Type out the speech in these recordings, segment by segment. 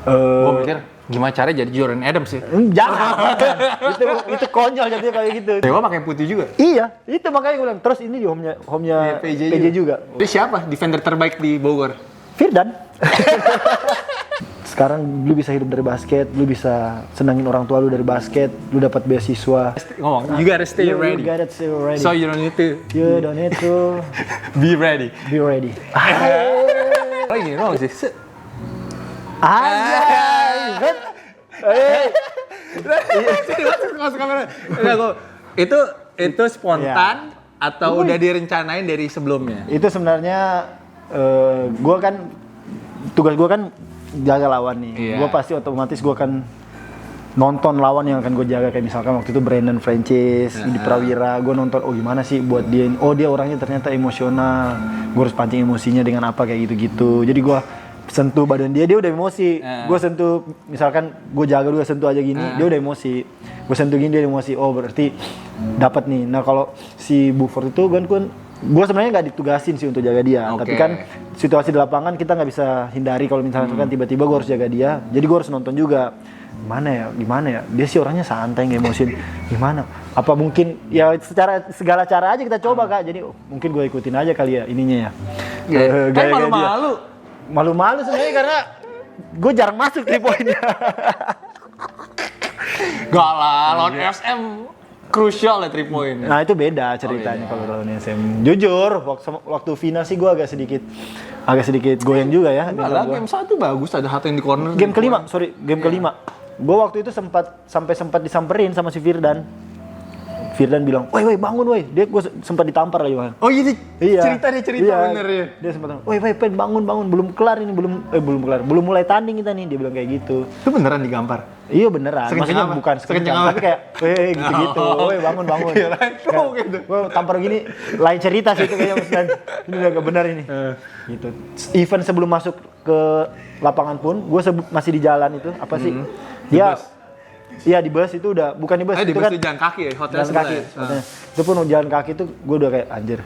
Gue mikir gimana caranya jadi Jordan Adams sih? Jangan. itu konyol jadinya kayak gitu. Dewa pakai putih juga. Iya, itu makanya gue bilang. Terus ini di home-nya PJ juga. Itu siapa defender terbaik di Bogor? Firdan. Sekarang lu bisa hidup dari basket, lu bisa senangin orang tua lu dari basket, lu dapat beasiswa. Ngomong, you gotta stay ready. You gotta stay ready. So you don't need to be ready. ready. Oh ini ngomong sih. Anjay. Sini masuk kamera. Itu spontan atau udah direncanain dari sebelumnya? Itu sebenarnya tugas gua kan jaga lawan nih. Iya. Gua pasti otomatis gua akan nonton lawan yang akan gue jaga, kayak misalkan waktu itu Brandon Francis di Prawira, gue nonton gimana sih buat dia, dia orangnya ternyata emosional, gue harus pancing emosinya dengan apa kayak gitu-gitu. Jadi gue sentuh badan dia udah emosi, gue sentuh misalkan gue jaga dia sentuh aja gini, dia udah emosi, gue sentuh gini dia emosi, berarti dapat nih. Nah kalau si Buford itu kan gue sebenarnya nggak ditugasin sih untuk jaga dia, tapi kan situasi di lapangan kita nggak bisa hindari kalau misalkan kan tiba-tiba gue harus jaga dia, jadi gue harus nonton juga. Gimana ya, dia sih orangnya santai, nggak emosi, gimana, apa mungkin ya secara segala cara aja kita coba Kak, jadi mungkin gue ikutin aja kali ya ininya ya. Kan malu-malu sebenarnya karena gue jarang masuk 3 poinnya. Gak lah, lawan SM crucial ya 3 point. Nah itu beda ceritanya kalau lawan SM. Jujur, waktu final sih gue agak sedikit goyang juga ya. Enggak, game 1 bagus, ada satu yang di corner. Game kelima. Gue waktu itu sempat disamperin sama si Firdan. Firdan bilang, woi bangun woi. Gue sempat ditampar lagi Bang. Oh iya. Cerita bener ya. Dia sempat, woi Pen bangun, belum kelar ini, belum mulai tanding kita nih, dia bilang kayak gitu. Itu beneran digampar? Iya beneran. Maksudnya bukan sekencang, tapi kayak, gitu. Woi bangun. Gitu. Gue tampar gini, lain cerita sih itu kayaknya Mas. Ini udah gak benar ini. Gitu. Even sebelum masuk ke lapangan pun, gue masih di jalan itu, apa sih? Iya di bus itu udah, bukan di bus itu di bus kan jalan kaki ya, hotel jalan kaki. Itu pun jalan kaki tuh gue udah kayak anjir.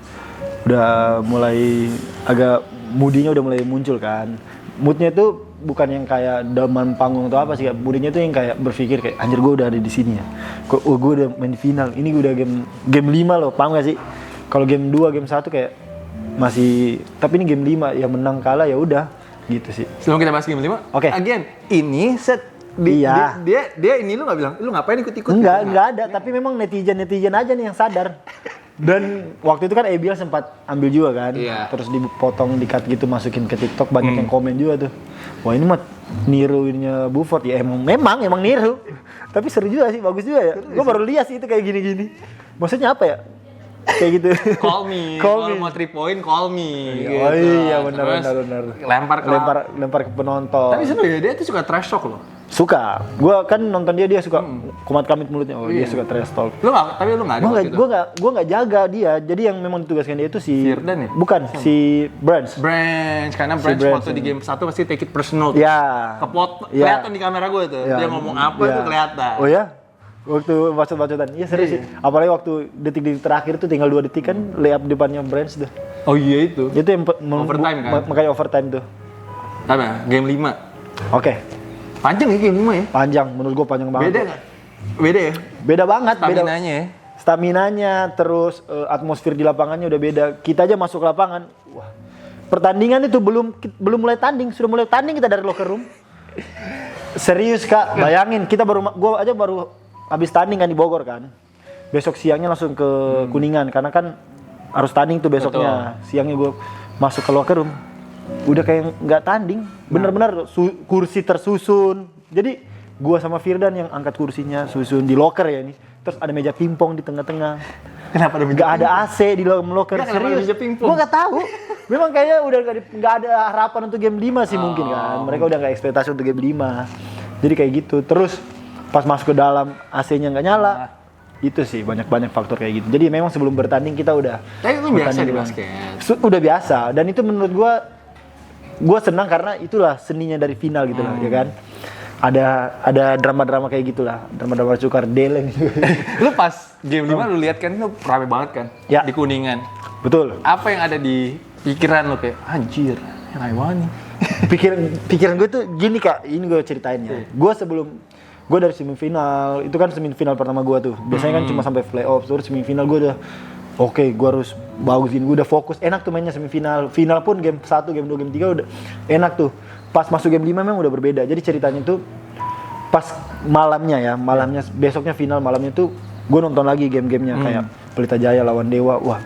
Udah mulai agak moodinya udah mulai muncul kan. Moodnya tuh bukan yang kayak daman panggung atau apa sih, moodnya tuh yang kayak berpikir kayak anjir gue udah ada di sini ya. Gue udah main final. Ini gue udah game 5 loh, paham gak sih? Kalau game 2, game 1 kayak masih, tapi ini game 5 ya menang kalah ya udah gitu sih. Sebelum kita bahas game 5, again, ini dia ini lu nggak bilang, lu ngapain ikut-ikut? Enggak ada, tapi memang netizen aja nih yang sadar. Dan waktu itu kan ABL sempat ambil juga kan, terus dipotong, di-cut gitu, masukin ke TikTok, banyak yang komen juga tuh. Wah ini mah niruinnya Buford ya, memang niru. Tapi seru juga sih, bagus juga ya. Gue baru lihat sih itu kayak gini-gini. Maksudnya apa ya? Kayak gitu. Call me. Kalau mau 3 point, call me. Oh gitu. iya benar. Lempar ke penonton. Tapi sebenarnya dia tuh suka trash talk loh. Suka. Gua kan nonton dia suka kumat kamit mulutnya. Dia suka trash talk. Tapi lu enggak ada. Gua enggak jaga dia. Jadi yang memang ditugaskan dia itu si Firdan ya? Bukan, si Branch. Karena Branch waktu di game 1 pasti take it personal. Iya. Kelihatan di kamera gue tuh. Dia ngomong apa tuh kelihatan. Oh ya? Waktu bacot-bacotan. Iya serius sih. Apalagi waktu detik-detik terakhir tuh tinggal 2 detik kan layup depannya Branch tuh. Oh iya itu. Itu yang overtime kan? Makanya overtime tuh. Apa? Game 5. Oke. Panjang ya game 5 ya? Panjang, menurut gua panjang banget. Beda nggak? Beda ya? Beda banget. Staminanya ya? Staminanya, terus atmosfer di lapangannya udah beda. Kita aja masuk ke lapangan, wah. Pertandingan itu belum mulai tanding, sudah mulai tanding kita dari locker room. Serius Kak, bayangin gua aja baru habis tanding kan di Bogor kan. Besok siangnya langsung ke Kuningan karena kan harus tanding tuh besoknya. Betul. Siangnya gua masuk ke locker room. Udah kayak nggak tanding, bener-bener kursi tersusun. Jadi gua sama Firdan yang angkat kursinya, susun di locker ya ini. Terus ada meja pingpong di tengah-tengah. Kenapa ada meja? Nggak ada AC di dalam locker. Serius? Meja pingpong? Gua nggak tahu. Memang kayaknya udah nggak ada harapan untuk game 5 sih mungkin kan. Mereka udah nggak ekspektasi untuk game 5. Jadi kayak gitu. Terus pas masuk ke dalam AC-nya nggak nyala. Itu sih banyak faktor kayak gitu. Jadi memang sebelum bertanding kita udah. Tapi itu biasa di basket. Udah biasa. Dan itu menurut gua senang karena itulah seninya dari final gitu lah, ya kan. Ada drama-drama kayak gitulah, drama-drama cukar deleng. Lu pas game 5 lu lihat kan itu rame banget kan di Kuningan. Betul. Apa yang ada di pikiran lu kayak anjir, yang rame banget nih. pikiran gue tuh gini Kak, ini gue ceritain ya. Gue dari semifinal, itu kan semifinal pertama gue tuh. Biasanya kan cuma sampai playoff, terus semifinal gue udah oke, gue harus bagusin, gue udah fokus. Enak tuh mainnya semifinal. Final pun game 1, game 2, game 3 udah enak tuh. Pas masuk game 5 memang udah berbeda. Jadi ceritanya tuh pas malamnya besoknya final malamnya tuh gue nonton lagi game-gamenya kayak Pelita Jaya lawan Dewa. Wah,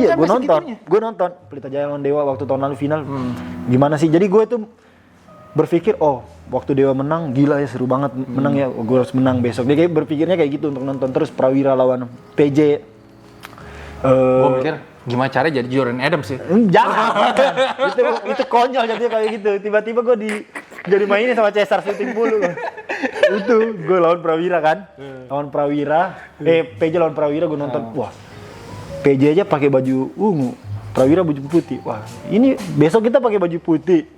iya gue nonton Pelita Jaya lawan Dewa waktu tahun lalu final. Gimana sih? Jadi gue tuh berpikir, waktu Dewa menang, gila ya seru banget menang ya, gue harus menang besok. Dia kayak berpikirnya kayak gitu untuk nonton. Terus Prawira lawan PJ. Gue mikir gimana caranya jadi Jordan Adams sih? Jangan. itu konyol jadinya kayak gitu. Tiba-tiba gue jadi mainin sama Cesar shooting mulu. Itu gue lawan Prawira kan. Lawan Prawira, PJ lawan Prawira gue nonton. Wah. PJ aja pakai baju ungu. Prawira baju putih. Wah, ini besok kita pakai baju putih.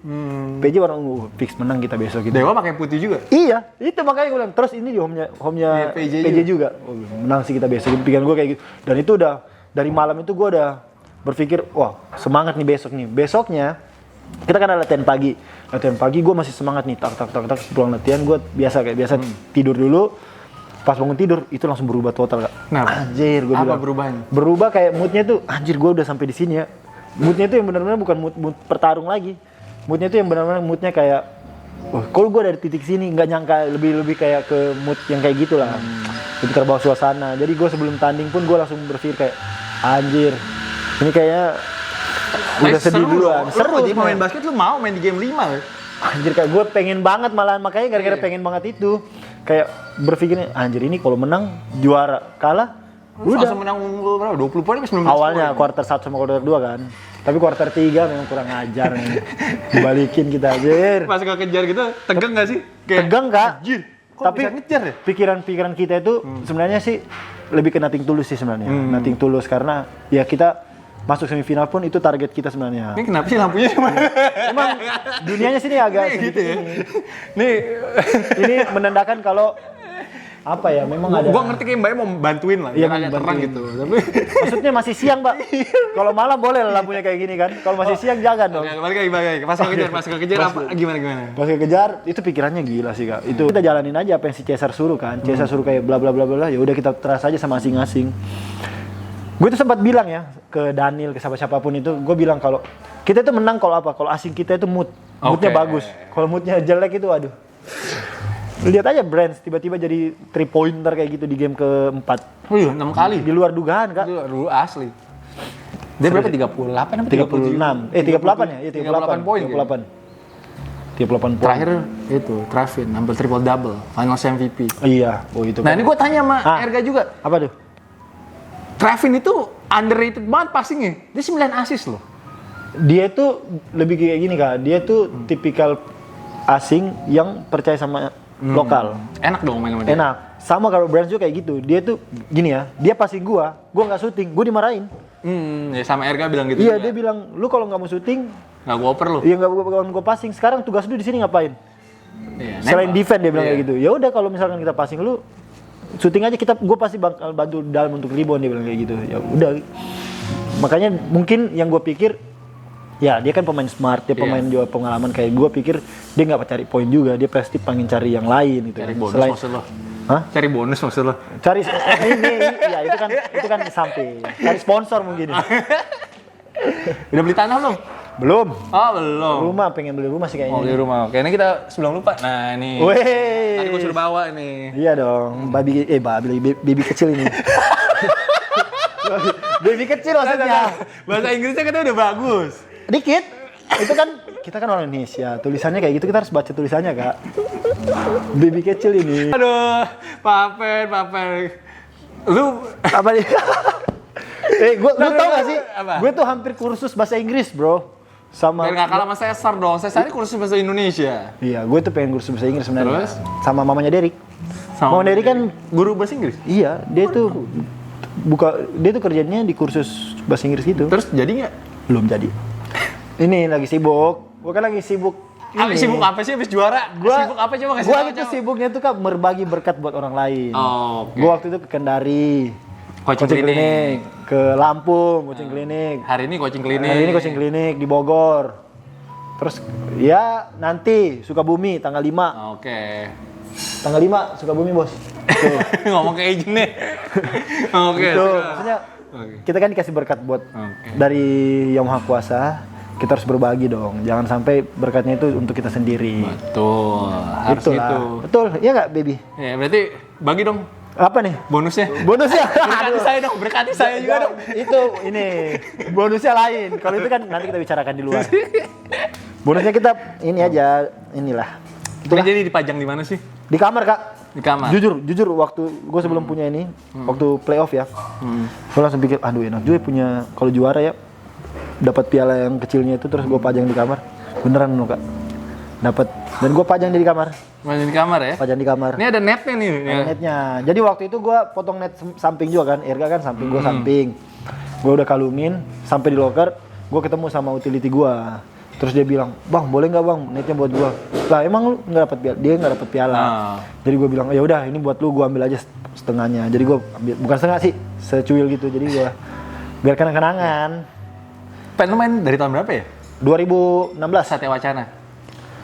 PJ warna ungu. Fix menang kita besok gitu. Dewa pakai putih juga? Iya, itu makanya gue bilang. Terus ini di home-nya PJ juga. Menang sih kita besok. Pikiran gue kayak gitu. Dan itu udah dari malam itu gue udah berpikir, wah semangat nih besok nih. Besoknya kita kan ada latihan pagi. Latihan pagi gue masih semangat nih. Tak pulang latihan gue biasa tidur dulu. Pas bangun tidur itu langsung berubah total Kak. Nah, anjir gue bilang. Apa berubahnya? Berubah kayak moodnya tuh, anjir gue udah sampai di sini ya. Moodnya tuh yang benar-benar bukan mood pertarung lagi. Moodnya tuh yang benar-benar moodnya kayak, kalau gue dari titik sini nggak nyangka lebih kayak ke mood yang kayak gitulah. Lebih terbawa suasana. Jadi gue sebelum tanding pun gue langsung berpikir kayak, anjir, ini kayaknya udah sedih duluan. Seru. Jadi main basket lu mau main di game 5. Anjir kayak gue pengen banget malahan, makanya gara-gara pengen banget itu. Kayak berpikirnya, anjir ini kalau menang juara, kalah udah. Langsung menang berapa? 20 poin pas 19 awalnya kuarter 1 sama kuarter 2 kan. Tapi kuarter 3 memang kurang ajar nih. Dibalikin kita anjir. Pas kejar gitu, tegang gak sih? Tegang Kak. Anjir. Tapi bisa ngejar ya? pikiran kita itu sebenarnya sih lebih ke nothing tulus sih sebenarnya. Nothing tulus karena ya kita masuk semifinal pun itu target kita sebenarnya. Ini kenapa sih lampunya cuma? Emang dunianya sini agak gitu ya. Nih ini menandakan kalau apa ya, memang ada. Gua ngerti kayak Mbaknya mau bantuin lah, iya, agak terang gitu. Tapi maksudnya masih siang, Pak. Kalau malam boleh lah lampunya kayak gini kan. Kalau masih siang jangan dong. balik lagi. Pas kejar apa gimana? Pas kejar itu pikirannya gila sih, Kak. Itu kita jalanin aja apa yang si Cesar suruh kan. Cesar suruh kayak bla bla bla bla, ya udah kita terasa aja sama masing-masing. Gue tuh sempat bilang ya ke Daniel, ke siapapun itu, gue bilang kalau kita itu menang kalau apa? Kalau asing kita itu moodnya bagus. Kalau moodnya jelek itu aduh. Lihat aja Brands tiba-tiba jadi 3 pointer kayak gitu di game keempat. Oh iya, 6 kali. Di luar dugaan, Kak. Dulu asli. Dia berapa? 38 apa 36? 38 ya? Iya 38 poin. 38 poin. Terakhir itu, Travin, ambil triple double, finals MVP. Iya, itu. Nah, ini gue tanya sama Erga juga. Apa tuh? Travin itu underrated banget passingnya. Dia 9 assist loh. Dia itu lebih kayak gini, Kak. Dia tuh tipikal asing yang percaya sama lokal. Enak dong main sama dia. Enak. Sama kalau Brands juga kayak gitu. Dia tuh gini ya, dia passing gua nggak syuting, gua dimarahin. Ya sama Erga bilang gitu. Iya, juga. dia bilang, "Lu kalau nggak mau syuting, nggak gua oper lu." Iya, nggak gua passing. Sekarang tugas lu di sini ngapain? Iya, selain defend dia bilang kayak gitu. Ya udah kalau misalkan kita passing lu syuting aja, gue pasti bakal bantu dalam untuk rebound, dia bilang kayak gitu. Ya udah. Makanya mungkin yang gue pikir, ya dia kan pemain smart, dia pemain juga pengalaman kayak gue pikir dia nggak cari poin juga, dia pasti pengen cari yang lain gitu. Cari bonus maksud lo? Hah? Cari bonus maksud lo? Cari ya itu kan samping. Cari sponsor mungkin. Udah beli tanah belum? Belum. Oh belum. Rumah, pengen beli rumah sih kayaknya. Mau beli rumah. Kayaknya kita sebelum lupa. Nah ini. Weh. Tadi gue suruh bawa nih. Iya dong. Baby kecil ini. Baby kecil maksudnya. Bahasa Inggrisnya kita udah bagus. Dikit. Itu kan kita kan orang Indonesia. Tulisannya kayak gitu, kita harus baca tulisannya, Kak. Baby kecil ini. Aduh, Papen. Lu apa nih? Lu tau gak sih? Apa? Gue tuh hampir kursus bahasa Inggris, bro. Sama. Biar gak kalah sama Cesar dong. Cesar ini kursus bahasa Indonesia. Iya, gue tuh pengen kursus bahasa Inggris sebenarnya. Terus? Sama mamanya Derek. Mama Derek kan guru bahasa Inggris. Iya, dia tuh kerjanya di kursus bahasa Inggris gitu. Terus jadi nggak? Belum jadi. Ini lagi sibuk. Gue kan lagi sibuk. Sibuk apa sih habis juara? Sibuk apa coba kasih tahu? Gua itu sibuknya tuh kan berbagi berkat buat orang lain. Oh, okay. Gue waktu itu ke Kendari. Coaching klinik. Ke Lampung, coaching klinik. Hari ini coaching klinik. Hari ini coaching klinik di Bogor. Terus ya nanti Sukabumi tanggal 5. Oke. Tanggal 5 Sukabumi, Bos. Ngomong ke agent nih. Oke. Itu maksudnya kita kan dikasih berkat buat dari Yang Maha Kuasa. Kita harus berbagi dong. Jangan sampai berkatnya itu untuk kita sendiri. Betul. Harus gitu. Betul. Iya nggak, baby? Ya, berarti bagi dong Apa nih? bonusnya. Bonusnya? Berkati saya dong, berkati saya juga dong. Itu ini bonusnya lain. Kalau itu kan nanti kita bicarakan di luar. Bonusnya kita ini aja, inilah. Itulah. Jadi dipajang di mana sih? Di kamar, Kak. Di kamar. Jujur waktu gue sebelum punya ini, waktu playoff ya, gue langsung pikir, aduh enak juga punya kalau juara ya, dapat piala yang kecilnya itu terus gue pajang di kamar. Beneran loh, Kak. Dapat dan gue pajang di kamar. Pajang di kamar ya? Pajang di kamar. Ini ada netnya nih. Ada netnya. Jadi waktu itu gue potong net samping juga kan, Erga kan samping, gue samping. Gue udah kalumin, sampai di locker, gue ketemu sama utility gue. Terus dia bilang, bang boleh nggak bang netnya buat gue? Lah emang lu nggak dapat piala? Dia nggak dapat piala. Jadi gue bilang, ya udah ini buat lu, gue ambil aja setengahnya. Jadi gue ambil, bukan setengah sih, secuil gitu. Jadi gue biar kenang-kenangan. Pen lu main dari tahun berapa ya? 2016. Satya Wacana.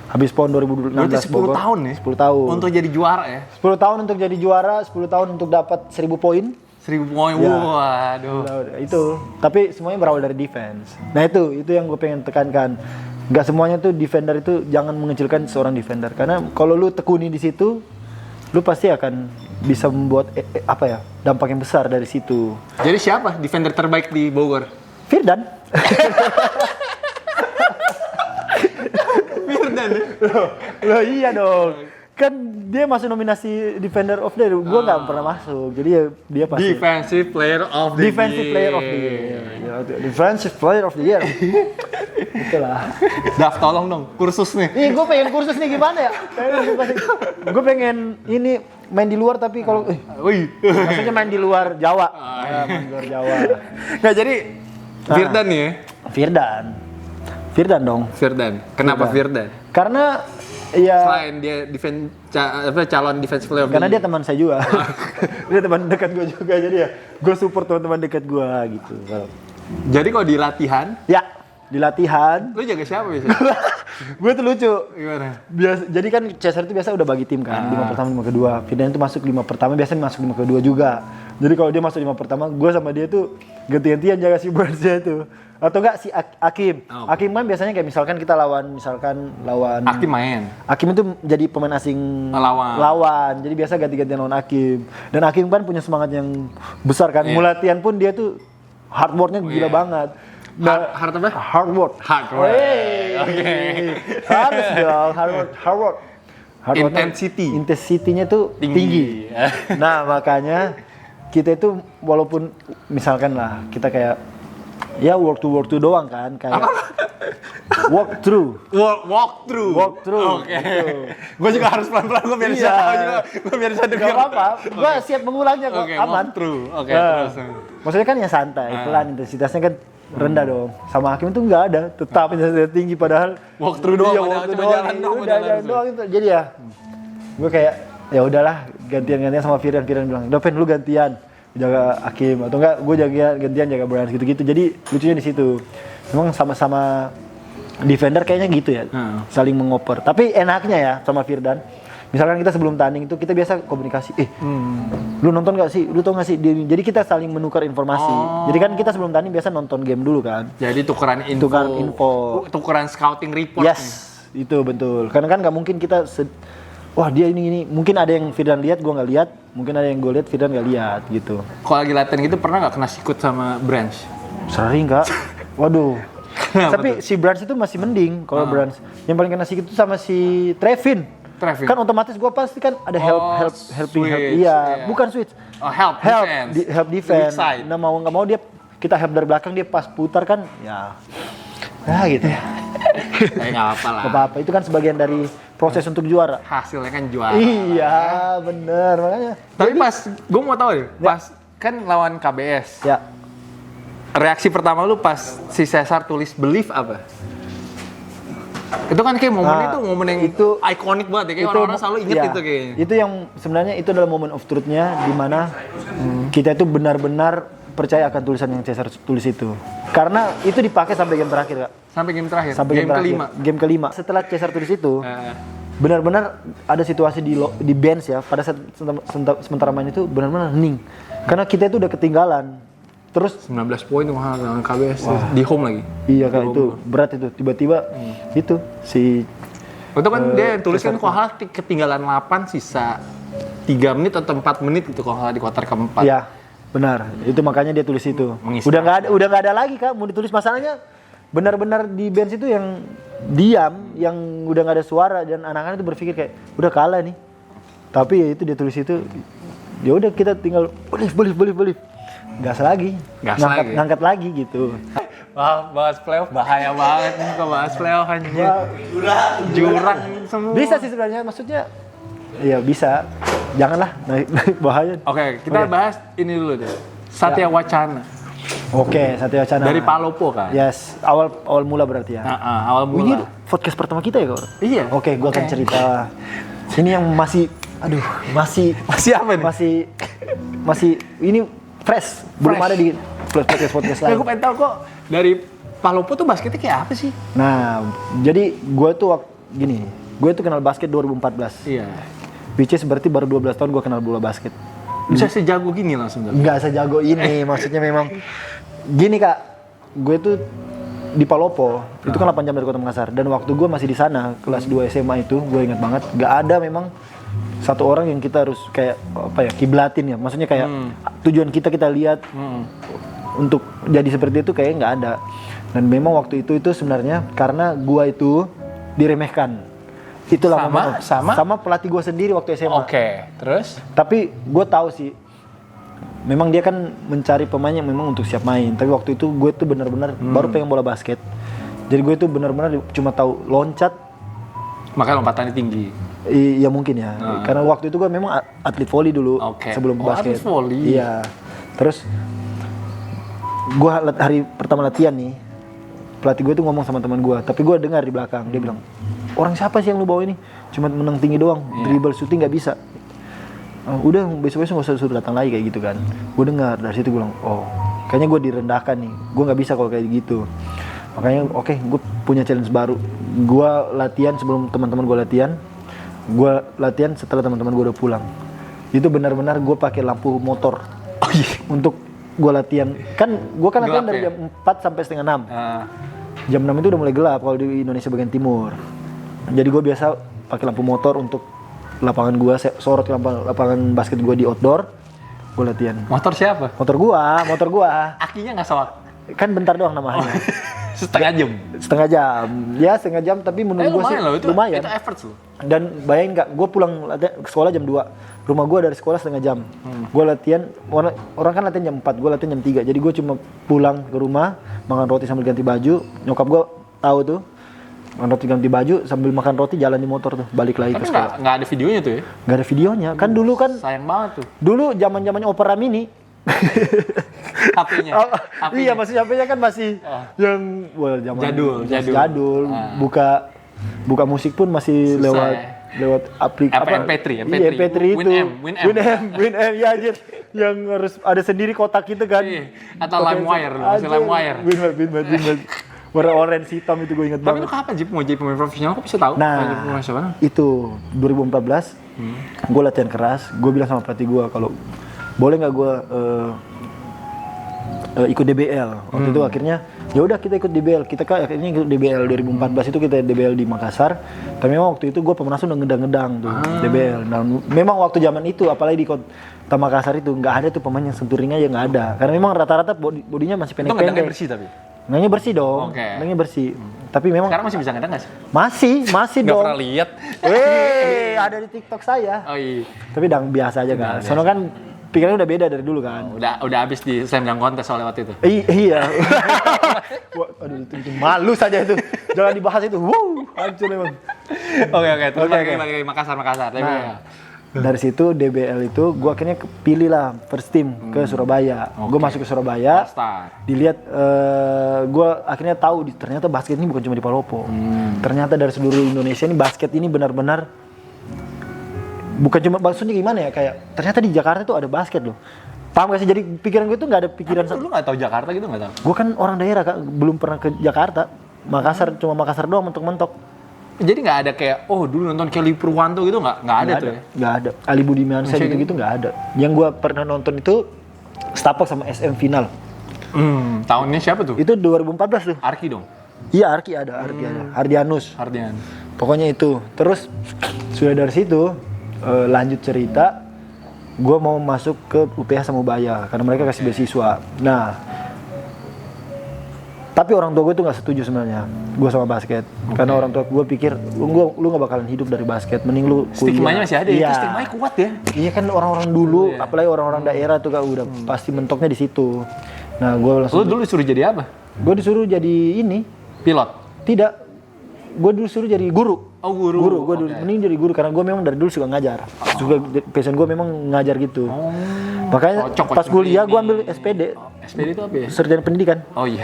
Habis PON 2016. Berarti 10 tahun ya? 10 tahun. Untuk jadi juara ya? 10 tahun untuk jadi juara, 10 tahun untuk dapat 1000 poin. 1000 poin, Ya. waduh. Itu, tapi semuanya berawal dari defense. Nah itu yang gue pengen tekankan. Gak semuanya tuh defender itu jangan mengecilkan seorang defender. Karena kalau lu tekuni di situ, lu pasti akan bisa membuat apa ya, dampak yang besar dari situ. Jadi siapa defender terbaik di Bogor? Firdan. Firdan ya? Loh iya dong. Kan dia masuk nominasi Defender of the Year. Gua nggak pernah masuk. Jadi ya dia pasti Defensive Player of the Defensive Player of the Year. Ya, Defensive Player of the Year. Itulah. Daf, tolong dong, kursus nih. Ih, gue pengen kursus nih gimana ya? Gue pengen ini main di luar tapi kalau Wih. maksudnya main di luar Jawa. Main di luar Jawa. Nah jadi Firdan nih ya? Firdan dong. Firdan. Kenapa Firdan? Karena ya Selain dia calon defensive player of the karena year. dia teman saya juga. Dia teman dekat gue juga, jadi ya gue support teman-teman dekat gue gitu. Jadi kalau di latihan, Ya, di latihan lu jaga siapa biasanya? gue tuh lucu. Gimana? Jadi kan Cesar itu biasa udah bagi tim kan, 5 pertama, 5 kedua. Firdan itu masuk 5 pertama, biasanya masuk 5 kedua juga. Jadi kalau dia masuk 5 pertama, gue sama dia tuh ganti-gantian jaga si Bransnya itu. Atau enggak si Akim. Akim kan biasanya kayak misalkan kita lawan Akim main. Akim itu jadi pemain asing lawan. Jadi biasa ganti-gantian lawan Akim. Dan Akim kan punya semangat yang besar kan. Yeah. Latihan pun dia tuh hard work-nya gila banget. Hard apa? Hard work. Oke. Harus dong, hard work. Intensity-nya tuh tinggi. Nah, makanya kita itu walaupun misalkan lah kita kayak ya work to doang kan, kayak walk through. Oke. Gue juga harus pelan-pelan, gue biar bisa tahu juga, gue biar bisa dengar. Gak apa-apa, gue siap mengulangnya kok, aman. Oke, Nah, terus. maksudnya kan ya santai, pelan, intensitasnya kan rendah dong. Sama Hakim itu nggak ada, tetap intensitas tinggi padahal Walk through doang, iya, padahal walk through cuma jalan doang, udah jalan doang itu. Jadi ya, gue kayak ya udahlah gantian sama Firdan bilang, udah Pen lu gantian jaga Hakim atau enggak gue gantian jaga Brian gitu-gitu. Jadi lucunya di situ. Memang sama-sama defender kayaknya gitu ya. Saling mengoper. Tapi enaknya ya sama Firdan. Misalkan kita sebelum tanding itu kita biasa komunikasi. Lu nonton nggak sih? Lu tau nggak sih? Jadi kita saling menukar informasi. Jadi kan kita sebelum tanding biasa nonton game dulu kan. Jadi tukeran info. Tukeran scouting report. Yes, itu betul. Karena kan nggak mungkin kita wah dia ini mungkin ada yang Firdan lihat gue nggak lihat, mungkin ada yang gue lihat Firdan nggak lihat gitu. Kalau lagi latihan gitu pernah nggak kena sikut sama Branch? Sering Kak. Waduh. Tapi si Branch itu masih mending kalau Branch. Yang paling kena sikut itu sama si Trevin. Kan otomatis gue pasti kan ada helping. Iya, bukan switch. Help defense. Nah mau nggak mau dia kita help dari belakang, dia pas putar kan ya. Nah gitu ya. Nggak apa-apa lah. Nggak apa-apa, itu kan sebagian dari proses untuk juara. Hasilnya kan juara. Iya, bener makanya. Tapi pas, gue mau tahu deh, pas kan lawan KBS. Ya. Reaksi pertama lu pas si Cesar tulis believe apa? Itu kan kayak momen yang itu ikonik banget ya, kayak orang-orang selalu inget itu kayaknya. Itu yang sebenarnya itu adalah moment of truth-nya di mana kita itu benar-benar percaya akan tulisan yang Cesar tulis itu. Karena itu dipakai sampai game terakhir, Kak. Sampai game terakhir. Sampai game kelima. Game kelima. Setelah Cesar tulis itu, benar-benar ada situasi di bench ya. Pada saat sementara main itu benar-benar hening. Karena kita itu udah ketinggalan. Terus 19 poin tuh dengan KBS di home lagi. iya Kak, itu berat itu. Tiba-tiba itu si itu kan dia tulis kan kalau salah ketinggalan 8 sisa 3 menit atau 4 menit gitu kalau salah di kuarter keempat. Iya, benar. Itu makanya dia tulis itu. Menginspirasi. Udah nggak ada lagi Kak mau ditulis, masalahnya benar-benar di bench itu yang diam, yang udah nggak ada suara dan anak-anak itu berpikir kayak udah kalah nih. Tapi ya itu dia tulis itu, ya udah kita tinggal belief. Gas lagi. Ngangkat lagi gitu. Wah, bahas playoff bahaya banget nih kalau bahas playoff anjir. Jurang semua. Bisa sih sebenarnya, maksudnya iya bisa. Janganlah naik bahaya. Oke, kita bahas ini dulu deh. Satya Wacana. Oke, Satya Wacana. Dari Palopo kan? Yes, awal mula berarti ya. Awal mula. Ini podcast pertama kita ya, Kak? Iya. Oke, gua akan cerita. Ini yang masih masih apa nih? masih ini fresh. Belum ada di podcast lain. Aku pengen tahu kok dari Palopo tuh basketnya kayak apa sih? Nah, jadi gue tuh gini, gue tuh kenal basket 2014. Iya. Which is berarti baru 12 tahun gue kenal bola basket. Bisa sejago gini langsung? Nggak sejago ini, maksudnya memang gini Kak, gue tuh di Palopo, itu kan 8 jam dari Kota Makassar. Dan waktu gue masih di sana, kelas 2 SMA itu, gue ingat banget, nggak ada memang satu orang yang kita harus kayak apa ya, kiblatin ya. Maksudnya kayak tujuan kita lihat untuk jadi seperti itu kayaknya nggak ada. Dan memang waktu itu sebenarnya karena gue itu diremehkan. Itulah sama pelatih gue sendiri waktu SMA. Oke, terus? Tapi gue tahu sih, memang dia kan mencari pemain yang memang untuk siap main. Tapi waktu itu gue tuh benar-benar baru pengen bola basket. Jadi gue tuh benar-benar cuma tahu loncat. Makanya lompatannya tinggi. Iya mungkin ya. Karena waktu itu gue memang atlet volley dulu sebelum basket. Atlet volley. Iya. Terus gue hari pertama latihan nih, pelatih gue tuh ngomong sama teman gue, tapi gue dengar di belakang dia bilang, orang siapa sih yang lu bawa ini? Cuma menang tinggi doang, dribble shooting nggak bisa. Udah besok-besok nggak usah suruh datang lagi kayak gitu kan. Gue dengar dari situ gue bilang, oh kayaknya gue direndahkan nih, gue nggak bisa kalau kayak gitu. Makanya oke, gue punya challenge baru. Gue latihan sebelum teman-teman gue latihan. Gue latihan setelah teman-teman gue udah pulang. Itu benar-benar gue pakai lampu motor untuk gue latihan. Kan gue kan latihan dari jam 4 sampai setengah 6. Jam 6 itu udah mulai gelap kalau di Indonesia bagian timur. Jadi gue biasa pakai lampu motor untuk lapangan gue, sorot lapangan basket gue di outdoor. Gue latihan. Motor siapa? Motor gue. Akinya nggak sawak? Kan bentar doang namanya. Setengah jam. Ya setengah jam, tapi menurut gue sih lumayan. Itu effort loh. Dan bayangin Kak, gue pulang ke sekolah jam 2. Rumah gue dari sekolah setengah jam. Gue latihan, orang kan latihan jam 4, gue latihan jam 3. Jadi gue cuma pulang ke rumah, makan roti sambil ganti baju. Nyokap gue tahu tuh, makan roti ganti baju sambil makan roti jalan di motor tuh, balik lagi ke sekolah. Nggak ada videonya tuh ya? Nggak ada videonya, kan dulu kan. Sayang banget tuh. Dulu zamannya Opera Mini. HP-nya. Iya, masih HP-nya kan masih yang zaman jadul. Buka musik pun masih susah, lewat MP3 Iya, MP3 itu. Winamp ya anjir. Yang harus ada sendiri kotak itu kan. Atau LimeWire, masih LimeWire. Winamp. Warna orange hitam itu gue ingat banget. Tapi lu kapan Jip mau jadi pemain profesional? Kok bisa tahu? Nah, itu 2014. Gue latihan keras. Gue bilang sama pelatih gue kalau boleh nggak gue ikut DBL. Waktu itu akhirnya ya udah kita ikut DBL. Kita akhirnya ikut DBL 2014 itu kita DBL di Makassar. Tapi memang waktu itu gue pemanas udah ngedang-ngedang tuh DBL. Nah, memang waktu zaman itu apalagi di Kota Makassar itu nggak ada tuh pemain yang sentuh ring aja, nggak ada. Karena memang rata-rata bodinya masih pendek-pendek. Itu ngedangnya bersih tapi? Ngedangnya bersih dong. Ngedangnya bersih. Tapi memang sekarang masih bisa ngedang nggak sih? Masih dong. Nggak pernah lihat. Ada di TikTok saya. Oh iya. Tapi dang biasa aja kan. Soalnya kan pikirannya udah beda dari dulu kan. Udah habis di slam dunk kontes soal lewat itu. Iya. Aduh itu malu saja itu. Jangan dibahas itu. Wow, hancur emang. Oke. Terus lagi Makassar. Nah, dari situ DBL itu gue akhirnya pilih lah first team ke Surabaya. Gue masuk ke Surabaya. Dilihat gue akhirnya tahu ternyata basket ini bukan cuma di Palopo. Ternyata dari seluruh Indonesia ini basket ini benar-benar bukan cuma maksudnya gimana ya, kayak ternyata di Jakarta tuh ada basket loh. Paham gak sih? Jadi pikiran gue tuh nggak ada pikiran. Lu nggak tahu Jakarta gitu nggak tahu? Gue kan orang daerah Kak, belum pernah ke Jakarta. Makassar, cuma Makassar doang mentok-mentok. Jadi nggak ada kayak, oh dulu nonton Kelly Purwanto gitu nggak ada tuh ya? Nggak ada. Ali Budimansyah gitu nggak ada. Yang gue pernah nonton itu Setapak sama SM Final. Tahunnya siapa tuh? Itu 2014 tuh. Arki dong? Iya Arki ada. Hardianus. Ardian. Pokoknya itu. Terus sudah dari situ lanjut cerita. Gue mau masuk ke UPH sama Ubaya karena mereka kasih beasiswa. Nah, tapi orang tua gue tuh nggak setuju sebenarnya gue sama basket. Karena orang tua gue pikir lu nggak bakalan hidup dari basket, mending lu kuliah. Stigmanya masih ada ya. Itu stigmanya kuat ya. Iya kan orang-orang dulu, apalagi orang-orang daerah tuh Kak udah pasti mentoknya di situ. Nah, gue langsung. Lu dulu disuruh jadi apa? Gue disuruh jadi ini. Pilot. Tidak. Gue dulu suruh jadi guru. Oh guru. Gue dulu mending jadi guru karena gue memang dari dulu suka ngajar. Suka passion gue memang ngajar gitu. Makanya pas kuliah gue ambil SPD. SPD itu apa ya? Sarjana Pendidikan. Oh iya.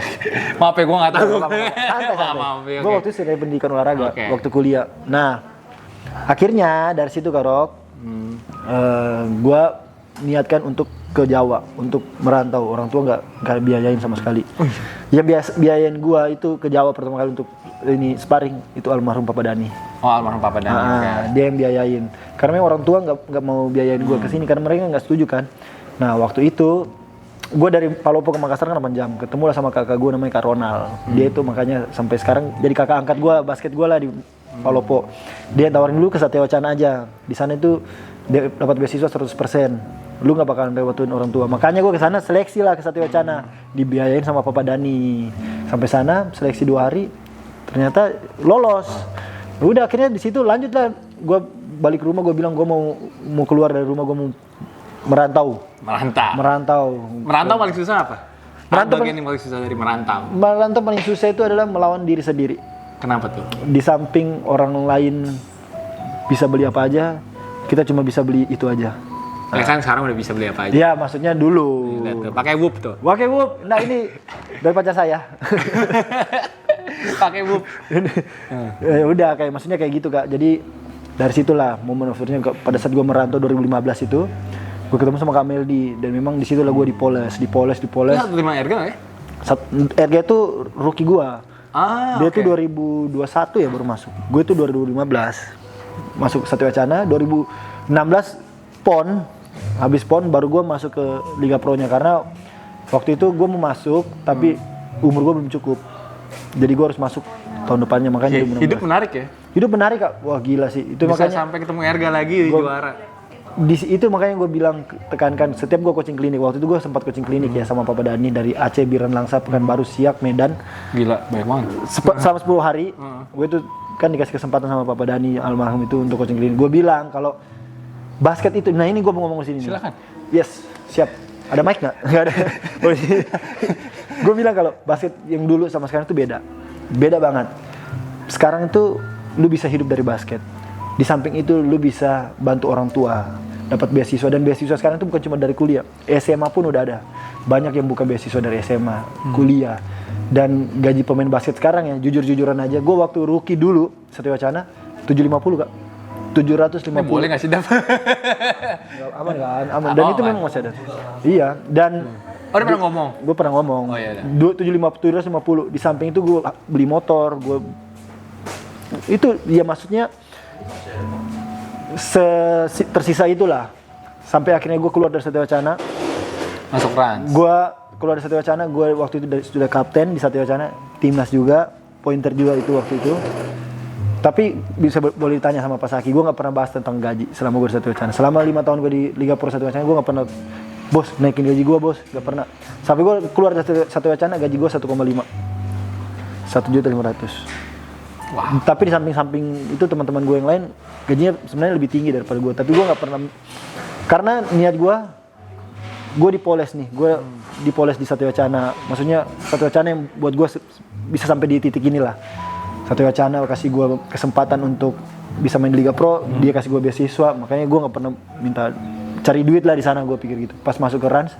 Maaf ya gue nggak tahu. Santai. Maaf ya. Gue waktu itu sarjana pendidikan olahraga waktu kuliah. Nah, akhirnya dari situ Kak Rok, gue niatkan untuk ke Jawa untuk merantau. Orang tua nggak biayain sama sekali. Yang biayain gue itu ke Jawa pertama kali untuk ini sparring itu almarhum Papa Dani. Oh almarhum Papa Dani. Dia yang biayain. Karena memang orang tua nggak mau biayain gue kesini karena mereka nggak setuju kan. Nah waktu itu gue dari Palopo ke Makassar kan 8 jam. Ketemu lah sama kakak gue namanya Kak Ronald. Dia itu makanya sampai sekarang jadi kakak angkat gue basket gue lah di Palopo. Dia tawarin dulu ke Satya Wacana aja. Di sana itu dia dapat beasiswa 100%. Lu nggak bakalan lewatin orang tua. Makanya gue ke sana seleksi lah ke Satya Wacana. Dibiayain sama Papa Dani. Sampai sana seleksi 2 hari. Ternyata lolos. Udah akhirnya di situ lanjut lah. Gue balik ke rumah gue bilang gue mau keluar dari rumah, gue mau merantau. Merantau paling susah apa? Merantau bagian yang paling susah dari merantau. Merantau paling susah itu adalah melawan diri sendiri. Kenapa tuh? Di samping orang lain bisa beli apa aja, kita cuma bisa beli itu aja. Ya kan sekarang udah bisa beli apa aja. Iya, maksudnya dulu. Pakai Whoop tuh. Pakai Whoop. Nah ini dari pacar saya. Pakai Whoop. Ya udah kayak maksudnya kayak gitu Kak. Jadi dari situlah momen of truth-nya pada saat gue merantau 2015 itu, gue ketemu sama Kak Meldi dan memang di situlah gue dipoles. Lu terima Erga nggak ya? Erga itu rookie gue. Dia tuh 2021 ya baru masuk. Gue tuh 2015 masuk Satya Wacana. 2016 PON. Habis PON baru gue masuk ke Liga Pro-nya karena waktu itu gue mau masuk tapi umur gue belum cukup. Jadi gue harus masuk tahun depannya, makanya 2016. Hidup menarik ya? Hidup menarik Kak. Wah gila sih. Itu bisa makanya sampai ketemu Erga lagi di juara. Itu makanya gue bilang tekankan setiap gue coaching klinik. Waktu itu gue sempat coaching klinik ya sama Papa Dani dari Aceh, Biren Langsa, Pekanbaru, Siak, Medan. Gila, banyak banget. Selama 10 hari, gue tuh kan dikasih kesempatan sama Papa Dani almarhum itu untuk coaching klinik. Gue bilang kalau basket itu, nah ini gue mau ngomong di sini. Silakan. Yes, siap. Ada mic nggak? Nggak ada. Gue bilang kalau basket yang dulu sama sekarang itu beda banget. Sekarang itu lu bisa hidup dari basket. Di samping itu lu bisa bantu orang tua, dapat beasiswa, dan beasiswa sekarang itu bukan cuma dari kuliah. SMA pun udah ada. Banyak yang buka beasiswa dari SMA, kuliah. Dan gaji pemain basket sekarang ya, jujur-jujuran aja, gue waktu rookie dulu Satya Wacana 750 Kak. 750. Boleh nggak sih dapat? Aman kan? Aman. Dan itu memang masih ada. Iya, dan dia pernah ngomong? Gue pernah ngomong. Oh iya. 750. Di samping itu gue beli motor, itu ya maksudnya tersisa itulah. Sampai akhirnya gue keluar dari Satya Wacana. Masuk Rans. Gue keluar dari Satya Wacana, gue waktu itu sudah kapten di Satya Wacana, timnas juga, pointer juga itu waktu itu. Tapi boleh ditanya sama Pak Saki, gue nggak pernah bahas tentang gaji selama gue di Satya Wacana. Selama 5 tahun gue di Liga Pro Satya Wacana, gue nggak pernah, bos naikin gaji gue bos, nggak pernah. Sampai gue keluar dari Satya Wacana, gaji gue 1,5, 1.500.000. Wow. Tapi di samping-samping itu teman-teman gue yang lain gajinya sebenarnya lebih tinggi daripada gue. Tapi gue nggak pernah, karena niat gue dipoles nih, gue dipoles di Satya Wacana. Maksudnya Satya Wacana yang buat gue bisa sampai di titik inilah. Satya Wacana kasih gue kesempatan untuk bisa main di Liga Pro, dia kasih gue beasiswa, makanya gue nggak pernah minta cari duit lah di sana, gue pikir gitu. Pas masuk ke Rans,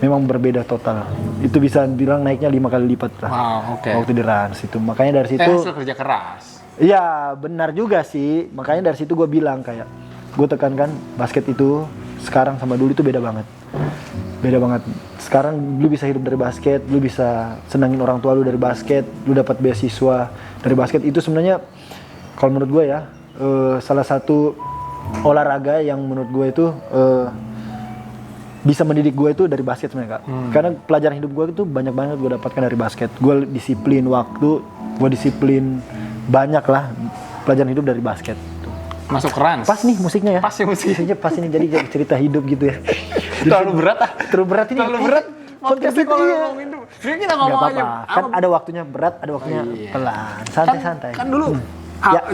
memang berbeda total. Itu bisa bilang naiknya 5 kali lipat lah. Wow, oke. Waktu di Rans itu, makanya dari situ. Hasil kerja keras. Iya, benar juga sih. Makanya dari situ gue bilang kayak, gue tekankan basket itu sekarang sama dulu itu beda banget. Beda banget. Sekarang lu bisa hidup dari basket, lu bisa senangin orang tua lu dari basket, lu dapat beasiswa dari basket. Itu sebenarnya kalau menurut gue ya, salah satu olahraga yang menurut gue itu bisa mendidik gue itu dari basket sebenarnya, Kak. Karena pelajaran hidup gue itu banyak banget gue dapatkan dari basket. Gue disiplin waktu, gue disiplin banyak lah pelajaran hidup dari basket. Masuk Rans. Pas nih musiknya ya. Pas ya Musiknya pas ini jadi cerita hidup gitu ya. Terlalu berat ah. Terlalu berat ini. Terlalu berat. Podcastnya kalau iya. ngomongin dulu. Sebenarnya kita Gak ngomong apa-apa. aja. Kan ada waktunya berat, ada waktunya pelan. Santai-santai. Kan dulu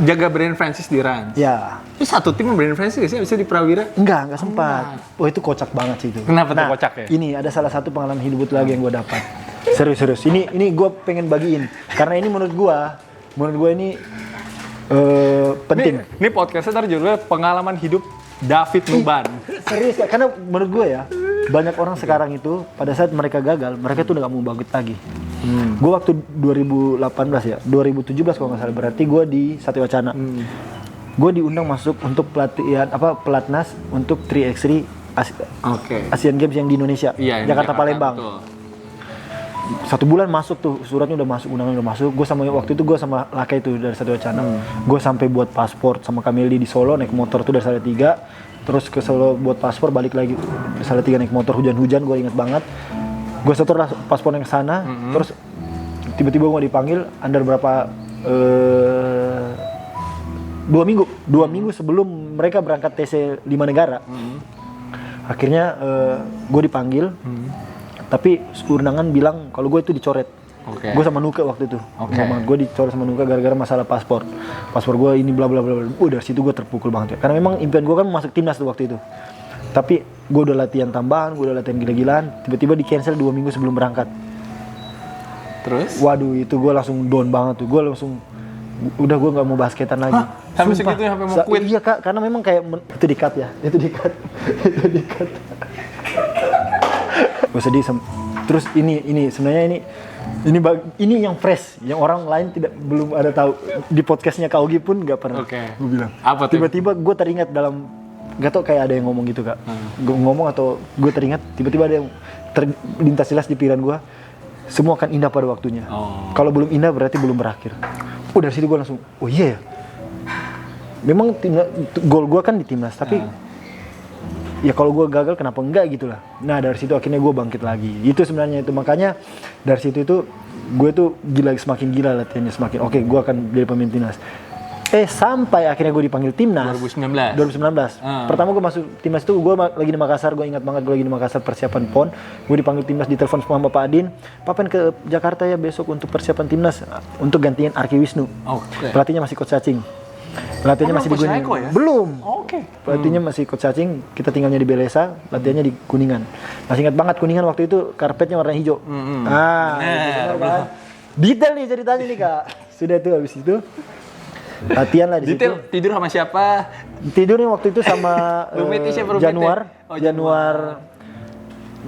jaga Brandon Francis di Rans. Ya. Itu satu tim sama Brandon Francis gak sih? Abis itu di Prawira? Enggak sempat. Oh itu kocak banget sih itu. Kenapa tuh kocak ya? Ini ada salah satu pengalaman hidup lagi yang gue dapat. Serius. Ini gue pengen bagiin. Karena ini menurut gue ini penting. Ini podcastnya ntar judulnya pengalaman hidup David Nuban. Serius ya, karena menurut gue ya, banyak orang sekarang itu pada saat mereka gagal, mereka tuh udah gak mau bangkit lagi. Gue waktu 2018 ya, 2017 kalau nggak salah, berarti gue di Satya Wacana. Gue diundang masuk untuk pelatnas untuk 3x3 Asian Games yang di Indonesia, Iya, Jakarta Palembang. Betul. 1 bulan masuk tuh, suratnya udah masuk, undangan udah masuk. Gue sama waktu itu gue sama Laka itu dari Satya Wacana. Gue sampai buat paspor sama Kameli di Solo, naik motor tuh dari Salatiga, terus ke Solo buat paspor, balik lagi ke Salatiga naik motor, hujan-hujan, gue inget banget. Gue setor paspor yang sana, terus tiba-tiba gue dipanggil under berapa 2 minggu sebelum mereka berangkat TC 5 negara. Akhirnya gue dipanggil. Tapi undangan bilang kalau gue itu dicoret. Gue sama Nuka waktu itu. Gue dicoret sama Nuka gara-gara masalah paspor. Paspor gue ini bla bla bla. Dari situ gue terpukul banget ya. Karena memang impian gue kan masuk timnas tuh waktu itu. Tapi gue udah latihan tambahan, gue udah latihan gila-gilaan. Tiba-tiba di cancel 2 minggu sebelum berangkat. Terus? Waduh, itu gue langsung down banget tuh. Gue langsung udah gue nggak mau basketan lagi. Sampai segitu sampai mau quit? Iya Kak, karena memang kayak itu di-cut ya. Itu di-cut. Gue sedih terus ini sebenarnya ini yang fresh, yang orang lain belum ada tahu. Di podcastnya Kak Ogi pun nggak pernah. Gue bilang. Apa tuh? Tiba-tiba gue teringat dalam, nggak tau kayak ada yang ngomong gitu Kak. Gue ngomong atau gue teringat, tiba-tiba ada yang terlintas jelas di pikiran gue. Semua akan indah pada waktunya. Kalau belum indah berarti belum berakhir. Dari situ gue langsung, oh iya ya. Memang gol gue kan di timnas, tapi ya kalau gue gagal kenapa enggak gitu lah. Nah dari situ akhirnya gue bangkit lagi. Itu sebenarnya itu, makanya dari situ itu gue tuh semakin gila latihannya, semakin oke, gue akan jadi pemain timnas. Sampai akhirnya gue dipanggil timnas 2019. Pertama gue masuk timnas itu gue lagi di Makassar. Gue ingat banget gue lagi di Makassar persiapan PON. Gue dipanggil timnas, ditelepon sama Bapak Adin, "Papen ke Jakarta ya besok untuk persiapan timnas untuk gantiin Arki Wisnu." Pelatihnya masih Coach Cacing. Latihannya masih di Kuningan. Ya? Belum. Pelatihnya masih Coach Cacing. Kita tinggalnya di Belesa, latihannya di Kuningan. Masih ingat banget Kuningan waktu itu karpetnya warna hijau. Benar kan? Detail nih ceritanya nih Kak. Sudah tuh habis itu latihan lah di detail, situ. tidur sama siapa? Tidurnya waktu itu sama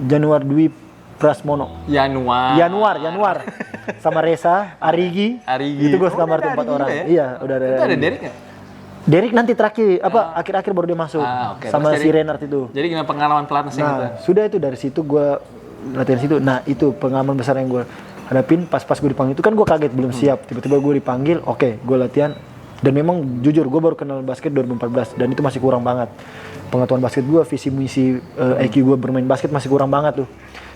Januar Dwi Prasmono. Januar. Sama Reza, Arigi. Itu gue sekamar tuh 4 orang. Ya? Iya, udah ada. Itu ada Derek nggak? Derek nanti terakhir, akhir-akhir baru dia masuk. Sama si Renard itu. Jadi gimana pengalaman pelatnas yang itu? Sudah itu dari situ gue latihan situ. Nah, itu pengalaman besar yang gue hadapin pas gue dipanggil itu kan gue kaget, belum siap. Tiba-tiba gue dipanggil, gue latihan. Dan memang jujur gue baru kenal basket 2014 dan itu masih kurang banget. Pengetahuan basket gue, visi misi IQ gue bermain basket masih kurang banget tuh.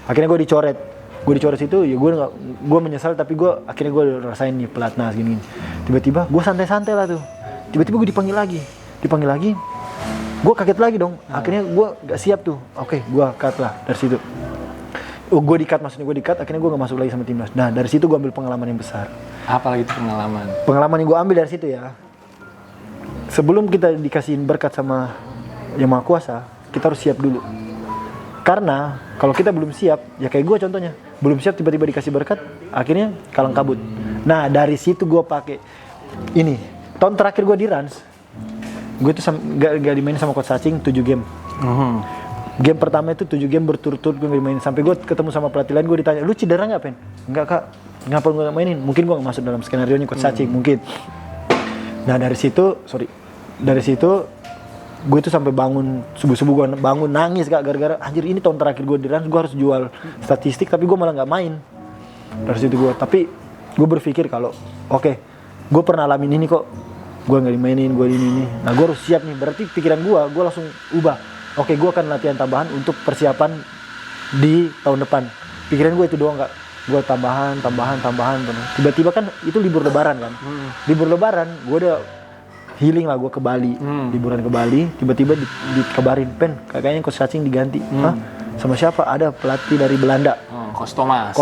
Akhirnya gue dicoret situ, ya gue menyesal, tapi akhirnya gue rasain nih pelatnas gini. Tiba-tiba gue santai-santai lah tuh. Tiba-tiba gue dipanggil lagi. Gue kaget lagi dong. Akhirnya gue gak siap tuh. Gue cut lah dari situ. Gue di-cut, akhirnya gue gak masuk lagi sama timnas. Nah dari situ gue ambil pengalaman yang besar. Apa lagi itu pengalaman? Pengalaman yang gue ambil dari situ ya. Sebelum kita dikasihin berkat sama Yang Maha Kuasa, kita harus siap dulu. Karena kalau kita belum siap, ya kayak gue contohnya, belum siap tiba-tiba dikasih berkat, akhirnya kalang kabut. Nah dari situ gue pakai ini. Tahun terakhir gue di Rans, gue tuh gak dimainin sama Coach Cacing 7 game. Game pertama itu 7 game berturut-turut gue gak dimainin. Sampai gue ketemu sama pelatih lain, gue ditanya, "Lu cedera gak, Pen?" "Enggak Kak." "Ngapa gue gak mainin?" "Mungkin gue gak masuk dalam skenario nya Coach Cacing, mungkin." Nah dari situ gue itu sampai bangun subuh-subuh, gue bangun nangis Kak, gara-gara anjir ini tahun terakhir gue di Rans, gue harus jual statistik tapi gue malah nggak main. Dari situ tapi gue berpikir kalau oke, gue pernah alamin ini kok, gue nggak dimainin, gue ini. Nah gue harus siap nih, berarti pikiran gue langsung ubah. Oke, gue akan latihan tambahan untuk persiapan di tahun depan. Pikiran gue itu doang Kak, gue tambahan. Tiba-tiba kan itu libur lebaran kan, libur lebaran gue udah healing lah, gue ke Bali, liburan ke Bali, tiba-tiba dikabarin Pen, kayaknya coach cacing diganti. Hah? Sama siapa? Ada pelatih dari Belanda. Coach Thomas.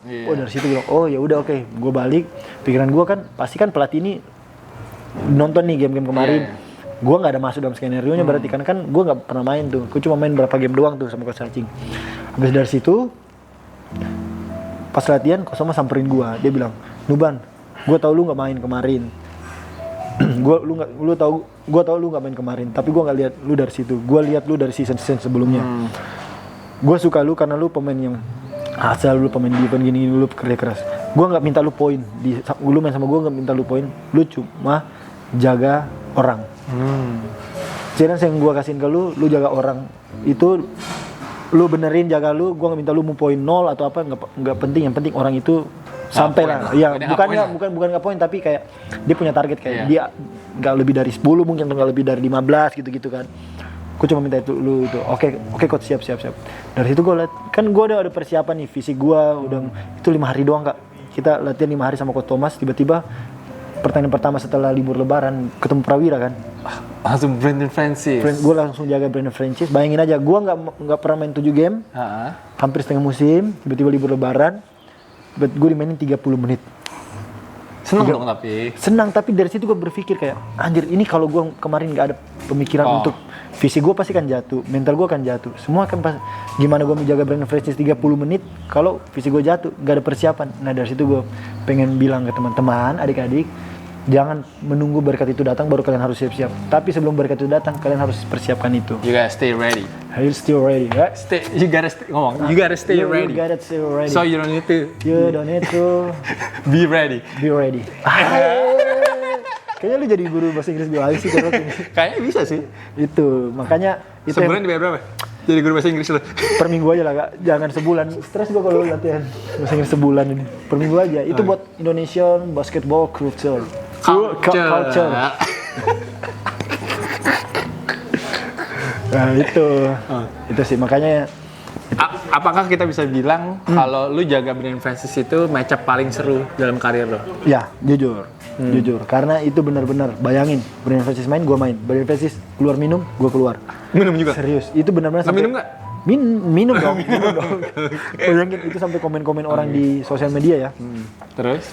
Yeah. Oh dari situ gue, oh ya udah oke. Gue balik, pikiran gue kan pasti kan pelatih ini nonton nih game-game kemarin. Yeah. Gue nggak ada masuk dalam skenario nya, berarti kan gue nggak pernah main tuh. Gue cuma main berapa game doang tuh sama coach cacing. Habis dari situ, pas latihan coach Thomas samperin gue, dia bilang, Nuban, gue tau lu nggak main kemarin. Gue tau lu nggak main kemarin, tapi gue nggak lihat lu dari situ. Gue lihat lu dari season sebelumnya. Gue suka lu karena lu pemain yang asal, lu pemain defense gini, lu kerja keras. Gue nggak minta lu poin, lu main sama gue nggak minta lu poin, lu cuma jaga orang. Challenge yang gue kasihin ke lu jaga orang. Itu lu benerin, jaga lu. Gue nggak minta lu mau poin 0 atau apa, nggak penting. Yang penting orang itu sampai lah. Ya bukan nggak poin, tapi kayak dia punya target kayak dia nggak lebih dari 10 mungkin, atau nggak lebih dari 15 gitu kan. Gue cuma minta itu lu itu. Oke coach, siap. Dari situ gue liat, kan gue udah ada persiapan nih, fisik gue udah itu 5 hari doang Kak. Kita latihan 5 hari sama coach Thomas, tiba-tiba pertandingan pertama setelah libur lebaran ketemu Prawira kan. Langsung Brandon Francis. Gue langsung jaga Brandon Francis. Bayangin aja, gue nggak pernah main 7 game, hampir setengah musim, tiba-tiba libur lebaran, gue dimainin 30 menit. Senang, tapi dari situ gue berpikir kayak anjir, ini kalau gue kemarin nggak ada pemikiran untuk fisik gue pasti kan jatuh, mental gue kan jatuh, semua kan pas gimana gue menjaga Brandon Francis 30 menit kalau fisik gue jatuh, nggak ada persiapan. Nah dari situ gue pengen bilang ke teman-teman, adik-adik, jangan menunggu berkat itu datang baru kalian harus siap-siap. Tapi sebelum berkat itu datang, kalian harus persiapkan itu. You gotta stay ready. Are you still ready? Right? You gotta stay ready. You gotta stay ready. So you don't need to be ready. Be ready. Kayaknya lu jadi guru bahasa Inggris gue aja sih kalau Kayaknya bisa sih. Itu makanya itu sebulan dibayar berapa? Jadi guru bahasa Inggris lu. Per minggu aja lah Kak, jangan sebulan. Stres gue kalau latihan bahasa Inggris sebulan ini. Per minggu aja. Itu buat Indonesian basketball culture. Nah itu sih makanya. Apakah kita bisa bilang kalau lu jaga Brandon Francis itu match up paling seru dalam karir lo? Ya jujur. Karena itu benar-benar, bayangin Brandon Francis main, gue main. Brandon Francis keluar minum, gue keluar. Minum juga? Serius, itu benar-benar. Minum nggak? Minum dong. Bayangin itu sampai komen-komen orang di sosial media ya. Terus?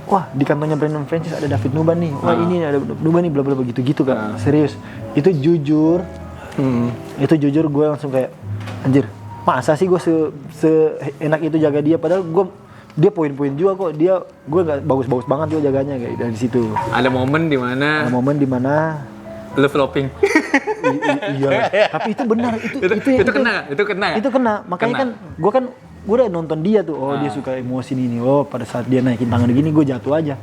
Wah, di kantongnya Brandon Francis ada David Nuban nih. Wah, ini ada Nuban nih, bla bla begitu kan. Serius. Itu jujur. Itu jujur gue langsung kayak anjir, masa sih gue seenak itu jaga dia, padahal dia poin-poin juga kok. Gue nggak bagus-bagus banget juga jaganya kayak dari situ. Ada momen di mana lu flopping. Iya, tapi itu benar, itu kena. Makanya kan gue udah nonton dia tuh. Oh, dia suka emosi ini. Oh, pada saat dia naikin tangan begini, gue jatuh aja.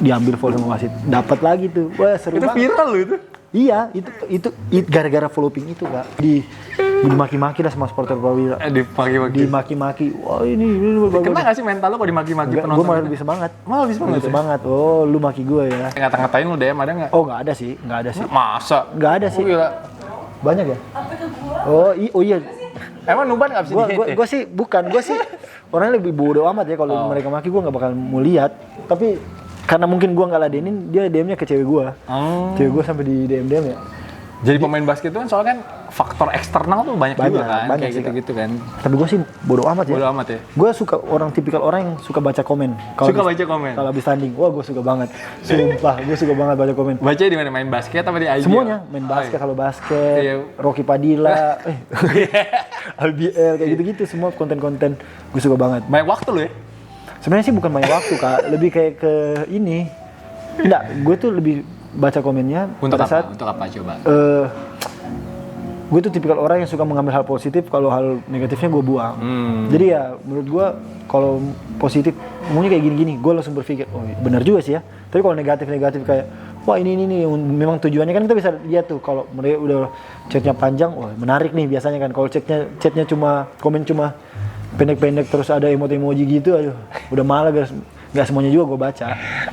Diambil foul sama wasit. Dapat lagi tuh. Wah, seru banget. Itu viral loh itu. Iya, itu gara-gara flopping itu Kak. Dimaki-maki lah sama supporter Prawira. Dimaki-maki. Wah, ini kena nggak sih mental lo kalau dimaki-maki penonton? Gue malah lebih semangat. Oh, lu maki gue ya. Ngata-ngatain lu DM ada nggak? Oh, nggak ada sih. Masa? Nggak ada sih. Gila. Banyak ya? Oh iya. Emang Nuban nggak bisa di-hate? Gue sih orangnya lebih bodoh amat ya kalau mereka maki, gue nggak bakal mau lihat. Tapi karena mungkin gue nggak ladenin, dia DM-nya ke cewek gue. Cewek gue sampai di DM ya. Jadi pemain basket itu kan soalnya kan faktor eksternal tuh banyak juga kan, kayak gitu-gitu kan. Tapi gue sih bodo amat ya. Gue suka tipikal orang yang suka baca komen. Kalau habis tanding, wah gue suka banget. Sumpah, gue suka banget baca komen. Baca di mana, main basket apa di IBL? Semuanya, main basket, kalau basket, Rocky Padilla, IBL kayak gitu-gitu, semua konten-konten gue suka banget. Banyak waktu lo ya? Sebenarnya sih bukan banyak waktu Kak, lebih kayak ke ini. Enggak, gue tuh lebih baca komennya untuk pada saat untuk apa coba? Gue tuh tipikal orang yang suka mengambil hal positif, kalau hal negatifnya gue buang. Jadi ya menurut gue kalau positif ngomongnya kayak gini-gini, gue langsung berpikir, oh benar juga sih ya. Tapi kalau negatif kayak, wah ini memang tujuannya kan kita bisa lihat tuh kalau mereka udah chatnya panjang, wah menarik nih biasanya kan. Kalau chatnya cuma komen cuma pendek-pendek terus ada emoji gitu, aduh udah malah nggak semuanya juga gue baca.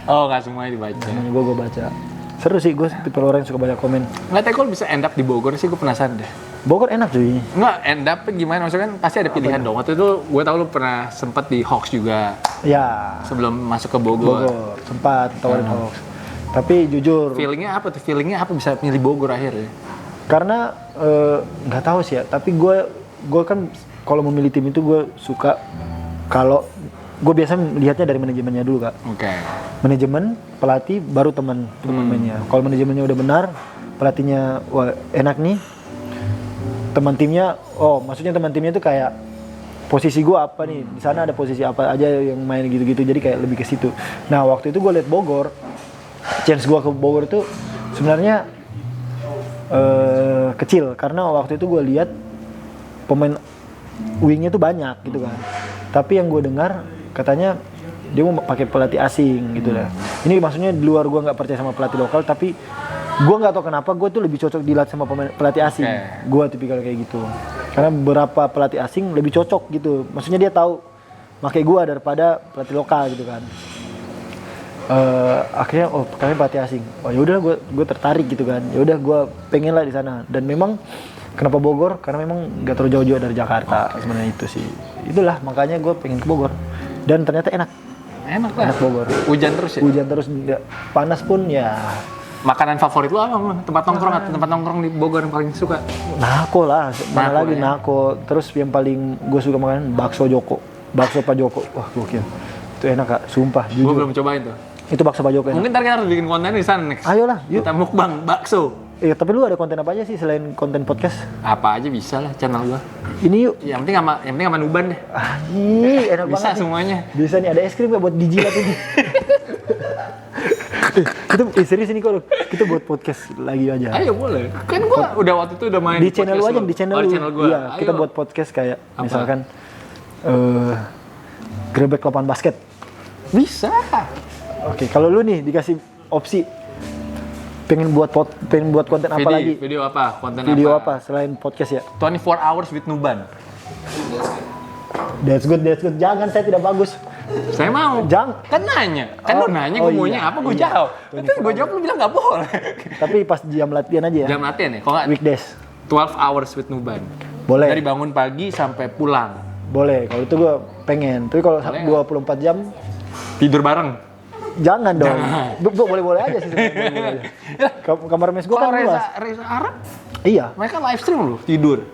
Oh, nggak semuanya dibaca. Semuanya gue baca. Seru sih, gue tipe orang yang suka baca komen. Nggak tahu kalau bisa end up di Bogor sih, gue penasaran deh. Bogor enak cuy. Nggak, end up gimana? Maksudnya kan pasti ada pilihan dong. Waktu itu gue tahu lu pernah sempet di Hawks juga. Ya. Sebelum masuk ke Bogor. Sempat tawarin Hawks. Tapi jujur. Feelingnya apa tuh? Feelingnya apa bisa milih Bogor akhirnya? Karena nggak tahu sih ya. Tapi gue kan kalau memilih tim itu gue suka kalau gue biasa melihatnya dari manajemennya dulu kak. Oke. Manajemen, pelatih, baru teman pemainnya. Kalau manajemennya udah benar, pelatihnya wah enak nih. Teman timnya, maksudnya teman timnya itu kayak posisi gue apa nih? Di sana ada posisi apa aja yang main gitu-gitu. Jadi kayak lebih ke situ. Nah waktu itu gue liat Bogor, chance gue ke Bogor itu sebenarnya kecil karena waktu itu gue lihat pemain wingnya tuh banyak gitu kan. Tapi yang gue dengar katanya dia mau pakai pelatih asing gitu lah. Ini maksudnya di luar gue nggak percaya sama pelatih lokal, tapi gue nggak tahu kenapa gue tuh lebih cocok dilatih sama pelatih asing. Gue tipikal kayak gitu. Karena beberapa pelatih asing lebih cocok gitu. Maksudnya dia tahu pakai gue daripada pelatih lokal gitu kan. Akhirnya kami pelatih asing. Oh ya udah gue tertarik gitu kan. Ya udah gue pengen lah di sana. Dan memang kenapa Bogor? Karena memang nggak terlalu jauh-jauh dari Jakarta sebenarnya itu sih. Itulah makanya gue pengen ke Bogor. Dan ternyata enak Bogor. Hujan terus ya? Hujan terus, panas pun ya. Makanan favorit lu apa? Tempat nongkrong di Bogor yang paling suka? Nako lah, mana lagi ya? Nako. Terus yang paling gue suka makan bakso Joko. Bakso Pak Joko. Wah gokil. Itu enak kak, sumpah. Gue belum cobain tuh. Itu bakso Pak Joko enak. Mungkin ntar kita harus bikin konten di sana next. Ayolah, yuk. Kita mukbang bakso. Tapi lu ada konten apa aja sih selain konten podcast? Apa aja bisa lah channel gua. Ini yuk. Yang penting sama Nuban deh. Enak Bisa banget. semuanya. Bisa nih, ada es krim gak buat dijilat ini? Kita serius ini kalau kita buat podcast lagi aja. Ayo boleh. Kan gua udah waktu itu udah main Di channel lu aja, di channel lu. Gua. Iya, kita Ayo. buat podcast kayak Apa? misalkan Grebek lapangan basket. Bisa. Oke, kalau lu nih dikasih opsi pengen buat konten apa lagi? Video apa? Konten Video apa selain podcast ya? 24 hours with Nuban. That's good. Jangan, saya tidak bagus. Saya mau. Jangan. Kan nanya. Kan lu nanya gue maunya iya, apa, gue iya. jawab. Tapi gue jawab lu bilang nggak boleh. Tapi pas jam latihan aja ya. Jam latihan ya? Kalau nggak Weekdays. 12 hours with Nuban. Boleh. Dari bangun pagi sampai pulang. Boleh. Kalau itu gue pengen. Tapi kalau Boleh 24 jam Tidur bareng. jangan dong. Jangan. Boleh aja sih sebenarnya. Boleh aja. Kamar mes gue kan Kalau luas. Reza Arab, Iya. mereka live stream loh, tidur.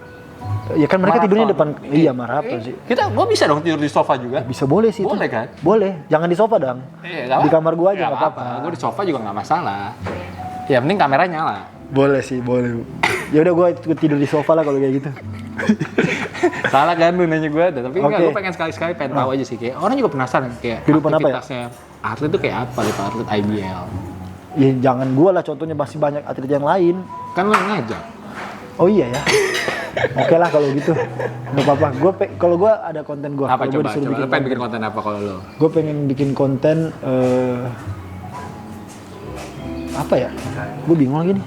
Ya kan mereka Marathon. tidurnya depan. Iya, maraton sih. Gua bisa dong tidur di sofa juga. Bisa boleh sih. Boleh itu. kan? Boleh. Jangan di sofa dong. Nggak Di apa- kamar gua aja nggak nggak apa-apa. Gue di sofa juga nggak masalah. Ya penting kamera nyala. Boleh sih, boleh. Ya udah gue ikut tidur di sofa lah kalau kayak gitu. Salah kan lu nanya gue, tapi enggak, Oke. gue pengen sekali-sekali pengen tahu aja sih, kayak orang juga penasaran kayak Kehidupan apa ya? aktivitasnya atlet tuh kayak apa gitu, atlet IBL. Ya jangan gue lah, contohnya masih banyak atlet yang lain. Kan lu yang ngajak. Oh iya ya. Oke lah kalau gitu. Nggak apa-apa. Kalau gue ada konten gue. Apa Kalau gue coba? disuruh Lu bikin pengen bikin konten apa kalau lu? Gue pengen bikin konten apa ya? Gue bingung lagi nih.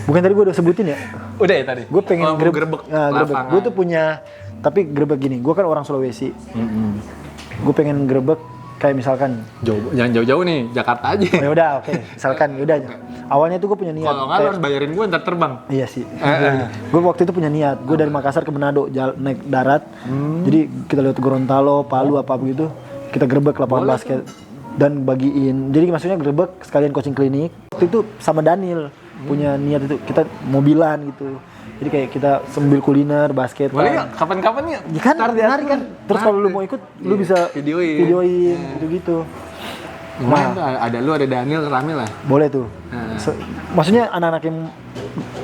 Bukan tadi gue udah sebutin ya? Udah ya tadi. Gue pengen grebek. grebek. Gue tuh punya, tapi grebek gini. Gue kan orang Sulawesi. Gue pengen grebek kayak misalkan. Jangan jauh-jauh nih, Jakarta aja. Ya udah, oke. Misalkan, ya udah. Awalnya tuh gue punya niat. Kalau nggak lu harus bayarin gue ntar terbang. Iya sih. Gue waktu itu punya niat. Gue dari Makassar ke Manado naik darat. Jadi kita lihat Gorontalo, Palu apa begitu. Kita grebek lapangan Boleh basket dan bagiin. Jadi maksudnya grebek sekalian coaching klinik. Waktu itu sama Daniel punya niat itu kita mobilan gitu. Jadi kayak kita sambil kuliner, basket. Boleh yuk, kapan-kapan yuk. Ya kan, Ntar menarik kan. Terus kalau lu mau ikut, lu bisa videoin gitu-gitu. Lumayan tuh, ada lu, ada Daniel, rame lah. Boleh tuh. Maksudnya anak-anak yang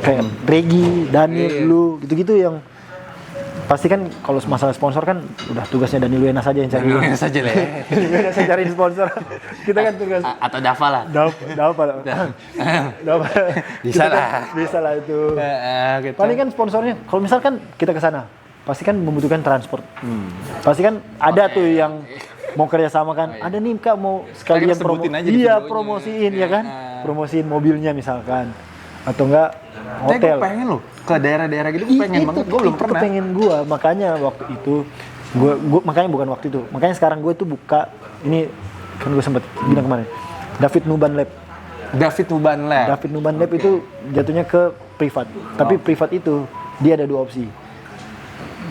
kayak Regi, Daniel, Iya. lu gitu-gitu yang pasti kan kalau masalah sponsor kan udah tugasnya Daniel Luena saja yang cari. Daniel saja lah ya. Luena saya cariin sponsor. Kita kan tugas Atau Dava lah. Dapa. Bisa lah. Bisa lah itu. Gitu. Paling kan sponsornya kalau misalkan kita ke sana pasti kan membutuhkan transport. Pasti kan ada tuh yang mau kerja sama kan. Ada nih Kak mau sekalian sebutin aja di videonya. promosiin ya kan. Promosiin mobilnya misalkan. Atau enggak hotel. Gue pengen loh ke daerah-daerah gitu, gue pengen banget. Gue belum pernah. Pengen gue, makanya waktu itu gue makanya bukan waktu itu. Makanya sekarang gue tuh buka ini kan gue sempat bilang kemarin. David Nuban Lab. David Nuban Lab itu jatuhnya ke privat. Tapi privat itu dia ada 2 opsi.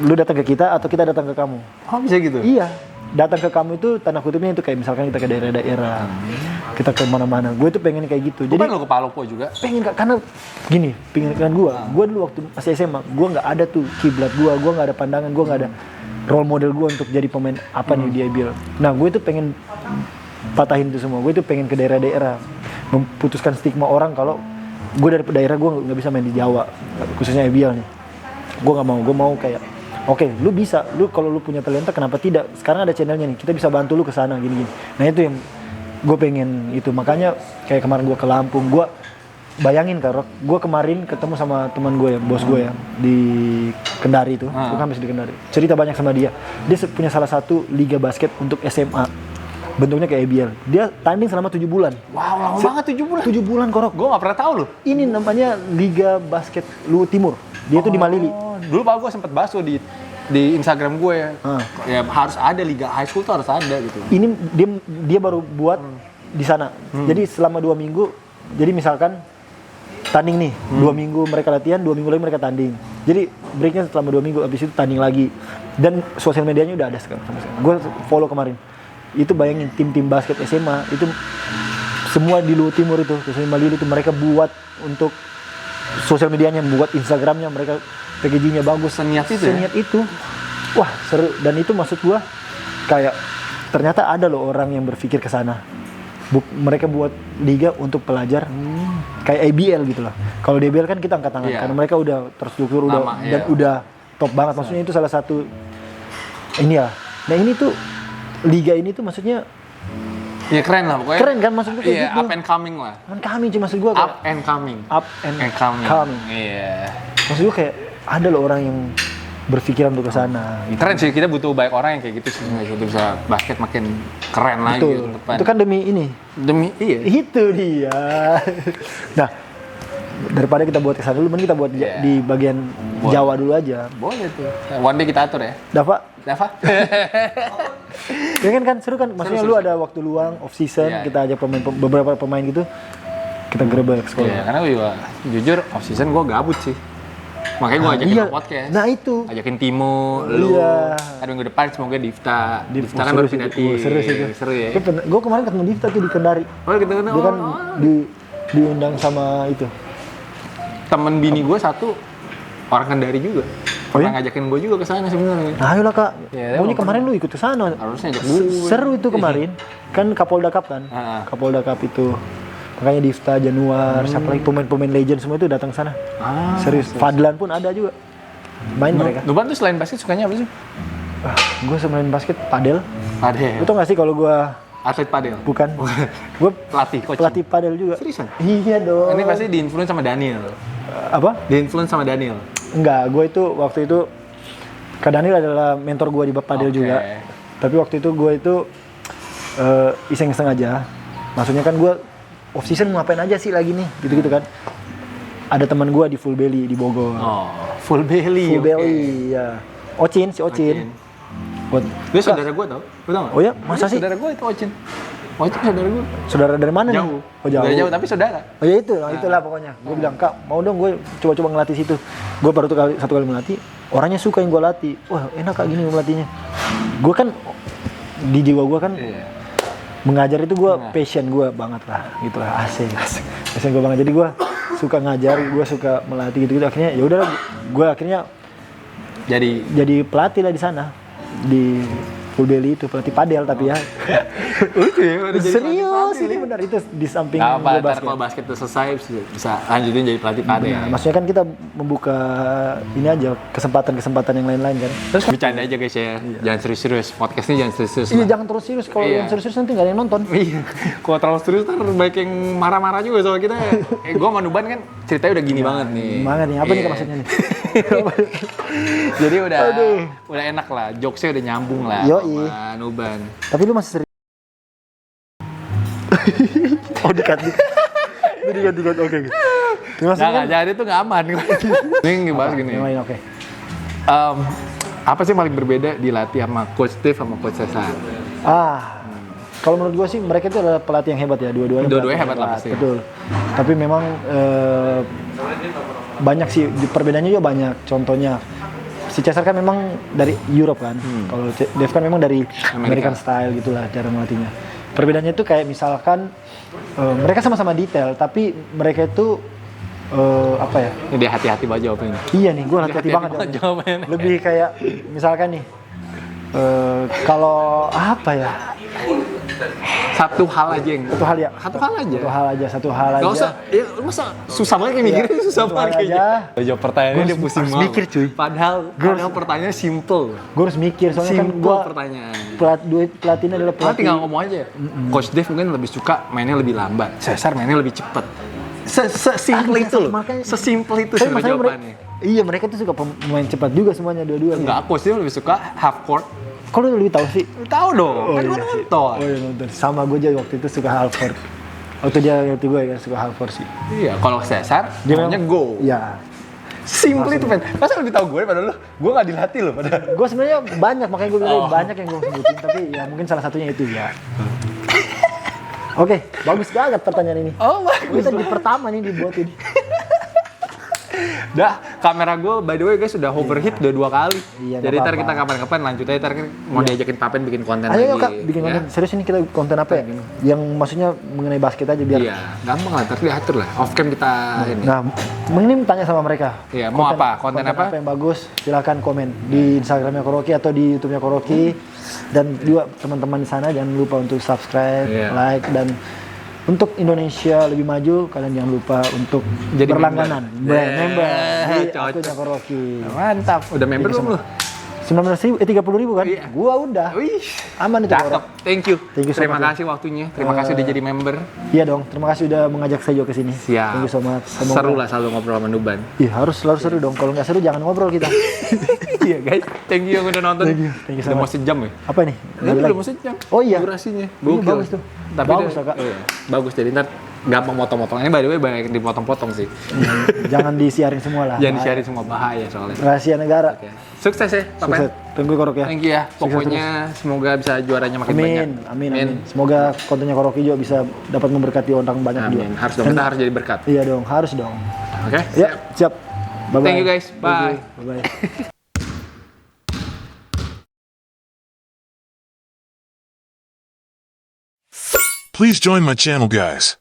Lu datang ke kita atau kita datang ke kamu. Oh bisa gitu? Iya. Datang ke kamu itu tanda kutipnya itu kayak misalkan kita ke daerah-daerah. Kita ke mana-mana. Gue tuh pengen kayak gitu. Jadi Jadi lo ke Palopo juga? pengen Kak, karena gini, pengen gue dulu waktu masih SMA, gue nggak ada tuh kiblat gue nggak ada pandangan, gue nggak ada role model gue untuk jadi pemain apa nih di IBL. Nah gue tuh pengen patahin itu semua, gue tuh pengen ke daerah-daerah, memutuskan stigma orang kalau gue dari daerah gue nggak bisa main di Jawa, khususnya IBL nih. Gue nggak mau, gue mau kayak oke, lu bisa, lu kalau lu punya talenta kenapa tidak? Sekarang ada channelnya nih, kita bisa bantu lu ke sana gini-gini. Nah itu yang gue pengen itu, makanya kayak kemarin gue ke Lampung, gue bayangin Kak, gue kemarin ketemu sama teman gue ya, bos gue ya di Kendari itu, gue kan masih di Kendari. Cerita banyak sama dia punya salah satu liga basket untuk SMA, bentuknya kayak IBL. Dia tanding selama 7 bulan. Wow, lama banget 7 bulan. 7 bulan Korok. Gue gak pernah tahu loh. Ini namanya Liga Basket Luwu Timur. Dia itu di Malili. Dulu pak gue sempet bahas tuh di Instagram gue ya. Ya harus ada liga high school tuh harus ada gitu. Ini dia baru buat di sana. Jadi selama 2 minggu, jadi misalkan tanding nih, 2 minggu mereka latihan, 2 minggu lagi mereka tanding. Jadi breaknya selama 2 minggu, habis itu tanding lagi. Dan sosial medianya udah ada sekarang. Gue follow kemarin. Itu bayangin tim-tim basket SMA itu semua di Luwu Timur itu, khususnya Malili itu mereka buat untuk sosial medianya, buat Instagramnya, mereka packagingnya bagus. Seniat itu Seniat itu. Wah seru, dan itu maksud gua kayak ternyata ada loh orang yang berpikir ke sana. Mereka buat liga untuk pelajar kayak IBL gitu lah. Kalau di IBL kan kita angkat tangan karena mereka udah terstruktur dan udah top banget. Maksudnya itu salah satu ini ya. Nah ini tuh liga ini tuh maksudnya ya keren lah pokoknya. Keren kan maksudnya kayak gitu. Up and coming lah. Up and coming cuma maksud gua kayak Up and coming. Up and coming. Iya. Maksud gua kayak ada loh orang yang berpikiran untuk ke sana. Gitu. Keren sih, kita butuh banyak orang yang kayak gitu sih. Gitu bisa basket makin keren lagi gitu depan. Itu kan demi ini. Iya. Itu dia. Nah, daripada kita buat kesana dulu, mending kita buat di bagian Jawa dulu aja. Boleh tuh. One day kita atur ya. Dava? Pengen kan seru kan? Maksudnya lu ada waktu luang off season, kita ajak beberapa pemain gitu, kita gerebek sekolah. Iya, karena gue juga jujur off season gue gabut sih. Makanya gue ajakin podcast. Nah itu. Ajakin Timo, lu. Kan minggu depan semoga Difta. Difta kan baru pindah tim. Seru sih itu. Seru ya. Gue kemarin ketemu Difta tuh di Kendari. Oh gitu kan. Dia kan diundang sama itu. Temen bini gue satu orang Kendari juga. Pernah ngajakin gue juga ke sana sebenarnya. Nah, ayolah Kak. Ya, maunya kemarin lu ikut ke sana. Harusnya ajak gue. Seru itu kemarin. Kan Kapolda Cup kan? Kapolda Cup itu. Makanya Difta, Januar, siapa lagi pemain-pemain legend semua itu datang sana. Serius. Fadlan pun ada juga. Main mereka. Nuban tuh selain basket sukanya apa sih? Gue selain basket padel. Padel. Lu tau gak sih kalau gue atlet padel? Bukan. Gue pelatih padel juga. Seriusan? Iya dong. Ini pasti di-influence sama Daniel. Apa? Di-influence sama Daniel. Enggak, gue itu waktu itu Kak Daniel adalah mentor gue di padel juga. Tapi waktu itu gue itu iseng-iseng aja. Maksudnya kan gue off season ngapain aja sih lagi nih, gitu-gitu kan. Ada teman gue di Full Belly di Bogor. Oh, Full Belly. Full Belly, ya. Ocin. Dia saudara gue tau, lu tau gak? Oh ya, masa sih? Saudara gue itu Ocin. Ocin saudara gue. Saudara dari mana jauh. nih? Oh jauh. Dari jauh tapi saudara. Oh ya itu, itulah pokoknya. Gue bilang, Kak, mau dong gue coba-coba ngelatih situ. Gue baru satu kali melatih, orangnya suka yang gue latih. Wah enak Kak gini melatihnya. Gue kan, di jiwa gue kan, mengajar itu gue passion gue banget lah, gitu lah, asik. Passion gue banget, jadi gue suka ngajar, gue suka melatih gitu. Akhirnya ya udah, gue akhirnya jadi pelatih lah di sana, di Full Belly itu pelatih padel tapi ya. Lucu ya, udah jadi serius. Oh sih benar itu di samping Nggak apa, gua ntar basket. kalau basket itu selesai bisa lanjutin jadi pelatih PAD ya. Nah, maksudnya kan kita membuka ini aja kesempatan-kesempatan yang lain-lain kan. Terus Bercanda aja guys ya, jangan serius-serius. Podcast ini jangan serius-serius. iya lah. jangan terus serius kalau Iya. yang serius nanti nggak ada yang nonton. Iya, kalau terlalu serius ntar baik yang marah-marah juga soal kita. Gue sama Nuban kan ceritanya udah gini banget nih. Gimana nih? Apa nih Iya. maksudnya nih? Jadi udah enak lah, jokesnya udah nyambung lah Yoi. sama Nuban. Tapi lu masih serius. Oh dikat. Dikat. Oke. Maksudnya Nggak jadi tuh nggak aman. Ini ngebahas gini. yang lain oke. Apa sih paling berbeda dilatih sama Coach Steve sama Coach Cesar? Kalau menurut gue sih mereka itu adalah pelatih yang hebat ya, dua-duanya. Dua-duanya pelatih hebat lah pasti. Betul. Tapi memang banyak sih perbedaannya juga banyak. Contohnya si Cesar kan memang dari Europe kan. Kalau Dev kan memang dari American style gitulah cara melatihnya. Perbedaannya itu kayak misalkan mereka sama-sama detail, tapi mereka itu apa ya? Ini dia hati-hati banget jawabnya. Iya nih, gue hati-hati banget jawabannya. Lebih kayak misalkan nih, kalau apa ya? Satu hal aja yang Satu hal ya. Satu hal aja. Satu hal aja. Gak usah, ya masa susah banget kayak mikirnya, susah satu banget hal kayaknya. aja. Jawab pertanyaannya dia pusing harus banget. mikir, cuy. Padahal pertanyaannya simple. Gue harus mikir soalnya kan Simple gue pertanyaan. pelatihnya adalah Karena pelatih. tinggal ngomong aja. Coach Dave mungkin lebih suka mainnya lebih lambat. Cesar mainnya lebih cepat. Sesimpel itu loh. makanya. Sesimpel itu Tapi sebenarnya masalahnya jawabannya. iya mereka tuh suka pemain cepat juga semuanya dua-duanya. Enggak, Coach Dave lebih suka half court. Kalau lu lebih tahu sih. Tahu dong, kan gue iya sih. nonton. Oh iya nonton. Sama gue juga waktu itu suka Halford. Waktu dia ngerti gue kan suka Halford sih. Iya, kalau Cesar Dia maunya memang- go. Iya. Simple itu, men. Masa lebih tahu gue padahal lu? Gue nggak dilatih loh padahal. Gue sebenarnya banyak makanya gue bilang Oh. banyak yang gue sebutin tapi ya mungkin salah satunya itu ya. Oke, bagus banget pertanyaan ini. Oh, bagus. Kita di pertama nih dibuat ini. Dah, kamera gue by the way guys sudah overheat udah 2 kali. Iya, Jadi nggak ntar apa-apa. kita kapan-kapan lanjut aja, ntar mau diajakin Papen bikin konten Ayo lagi. yuk Kak, bikin ya? konten. Serius ini kita konten apa ya? Yang maksudnya mengenai basket aja biar. Iya, gampang lah, ntar diatur lah. Off cam kita ini. Nah, mending tanya sama mereka. Iya, mau apa? Konten apa? yang bagus? Silakan komen di Instagramnya Koroki atau di YouTube-nya Koroki. Dan juga teman-teman di sana jangan lupa untuk subscribe, Iya. like dan untuk Indonesia lebih maju, kalian jangan lupa untuk Jadi berlangganan, member. member di Cocok. akunnya Koroki. Mantap. Udah member belum lu? 30.000 kan? Iya. Gua udah. Wih, Aman itu cakep. Korok. Thank you. Thank you so Terima much, kasih waktunya. Terima kasih udah jadi member. Iya dong, terima kasih udah mengajak saya juga ke sini. Siap. Thank you so much. Semoga- Seru lah selalu ngobrol sama Nuban. Ih, harus selalu seru dong. Kalau nggak seru jangan ngobrol kita. Iya guys, thank you yang udah nonton. Thank you so Udah mau much. sejam ya? Apa nih? Ini Ada udah lagi? mau sejam. Oh iya. Durasinya. Iya, bagus tuh. Tapi Bagus dia- lah, Kak. Iya, bagus. Jadi ntar gampang potong-potong. Ini by the way banyak yang dipotong-potong sih. Jangan disiarin semua lah. Jangan di-share semua, bahaya soalnya. Rahasia negara. Oke. Sukses ya, Papen. Sukses. Tunggu Korok ya. Thank you ya. Sukses Pokoknya semoga bisa juaranya makin banyak. Amin. Semoga kontennya Koroki juga bisa dapat memberkati orang banyak juga. Amin. Harus dong, kita harus jadi berkat. Iya dong, harus dong. Oke? Ya, siap. Bye-bye. Thank you guys. Bye. Bye-bye. Please join my channel, guys.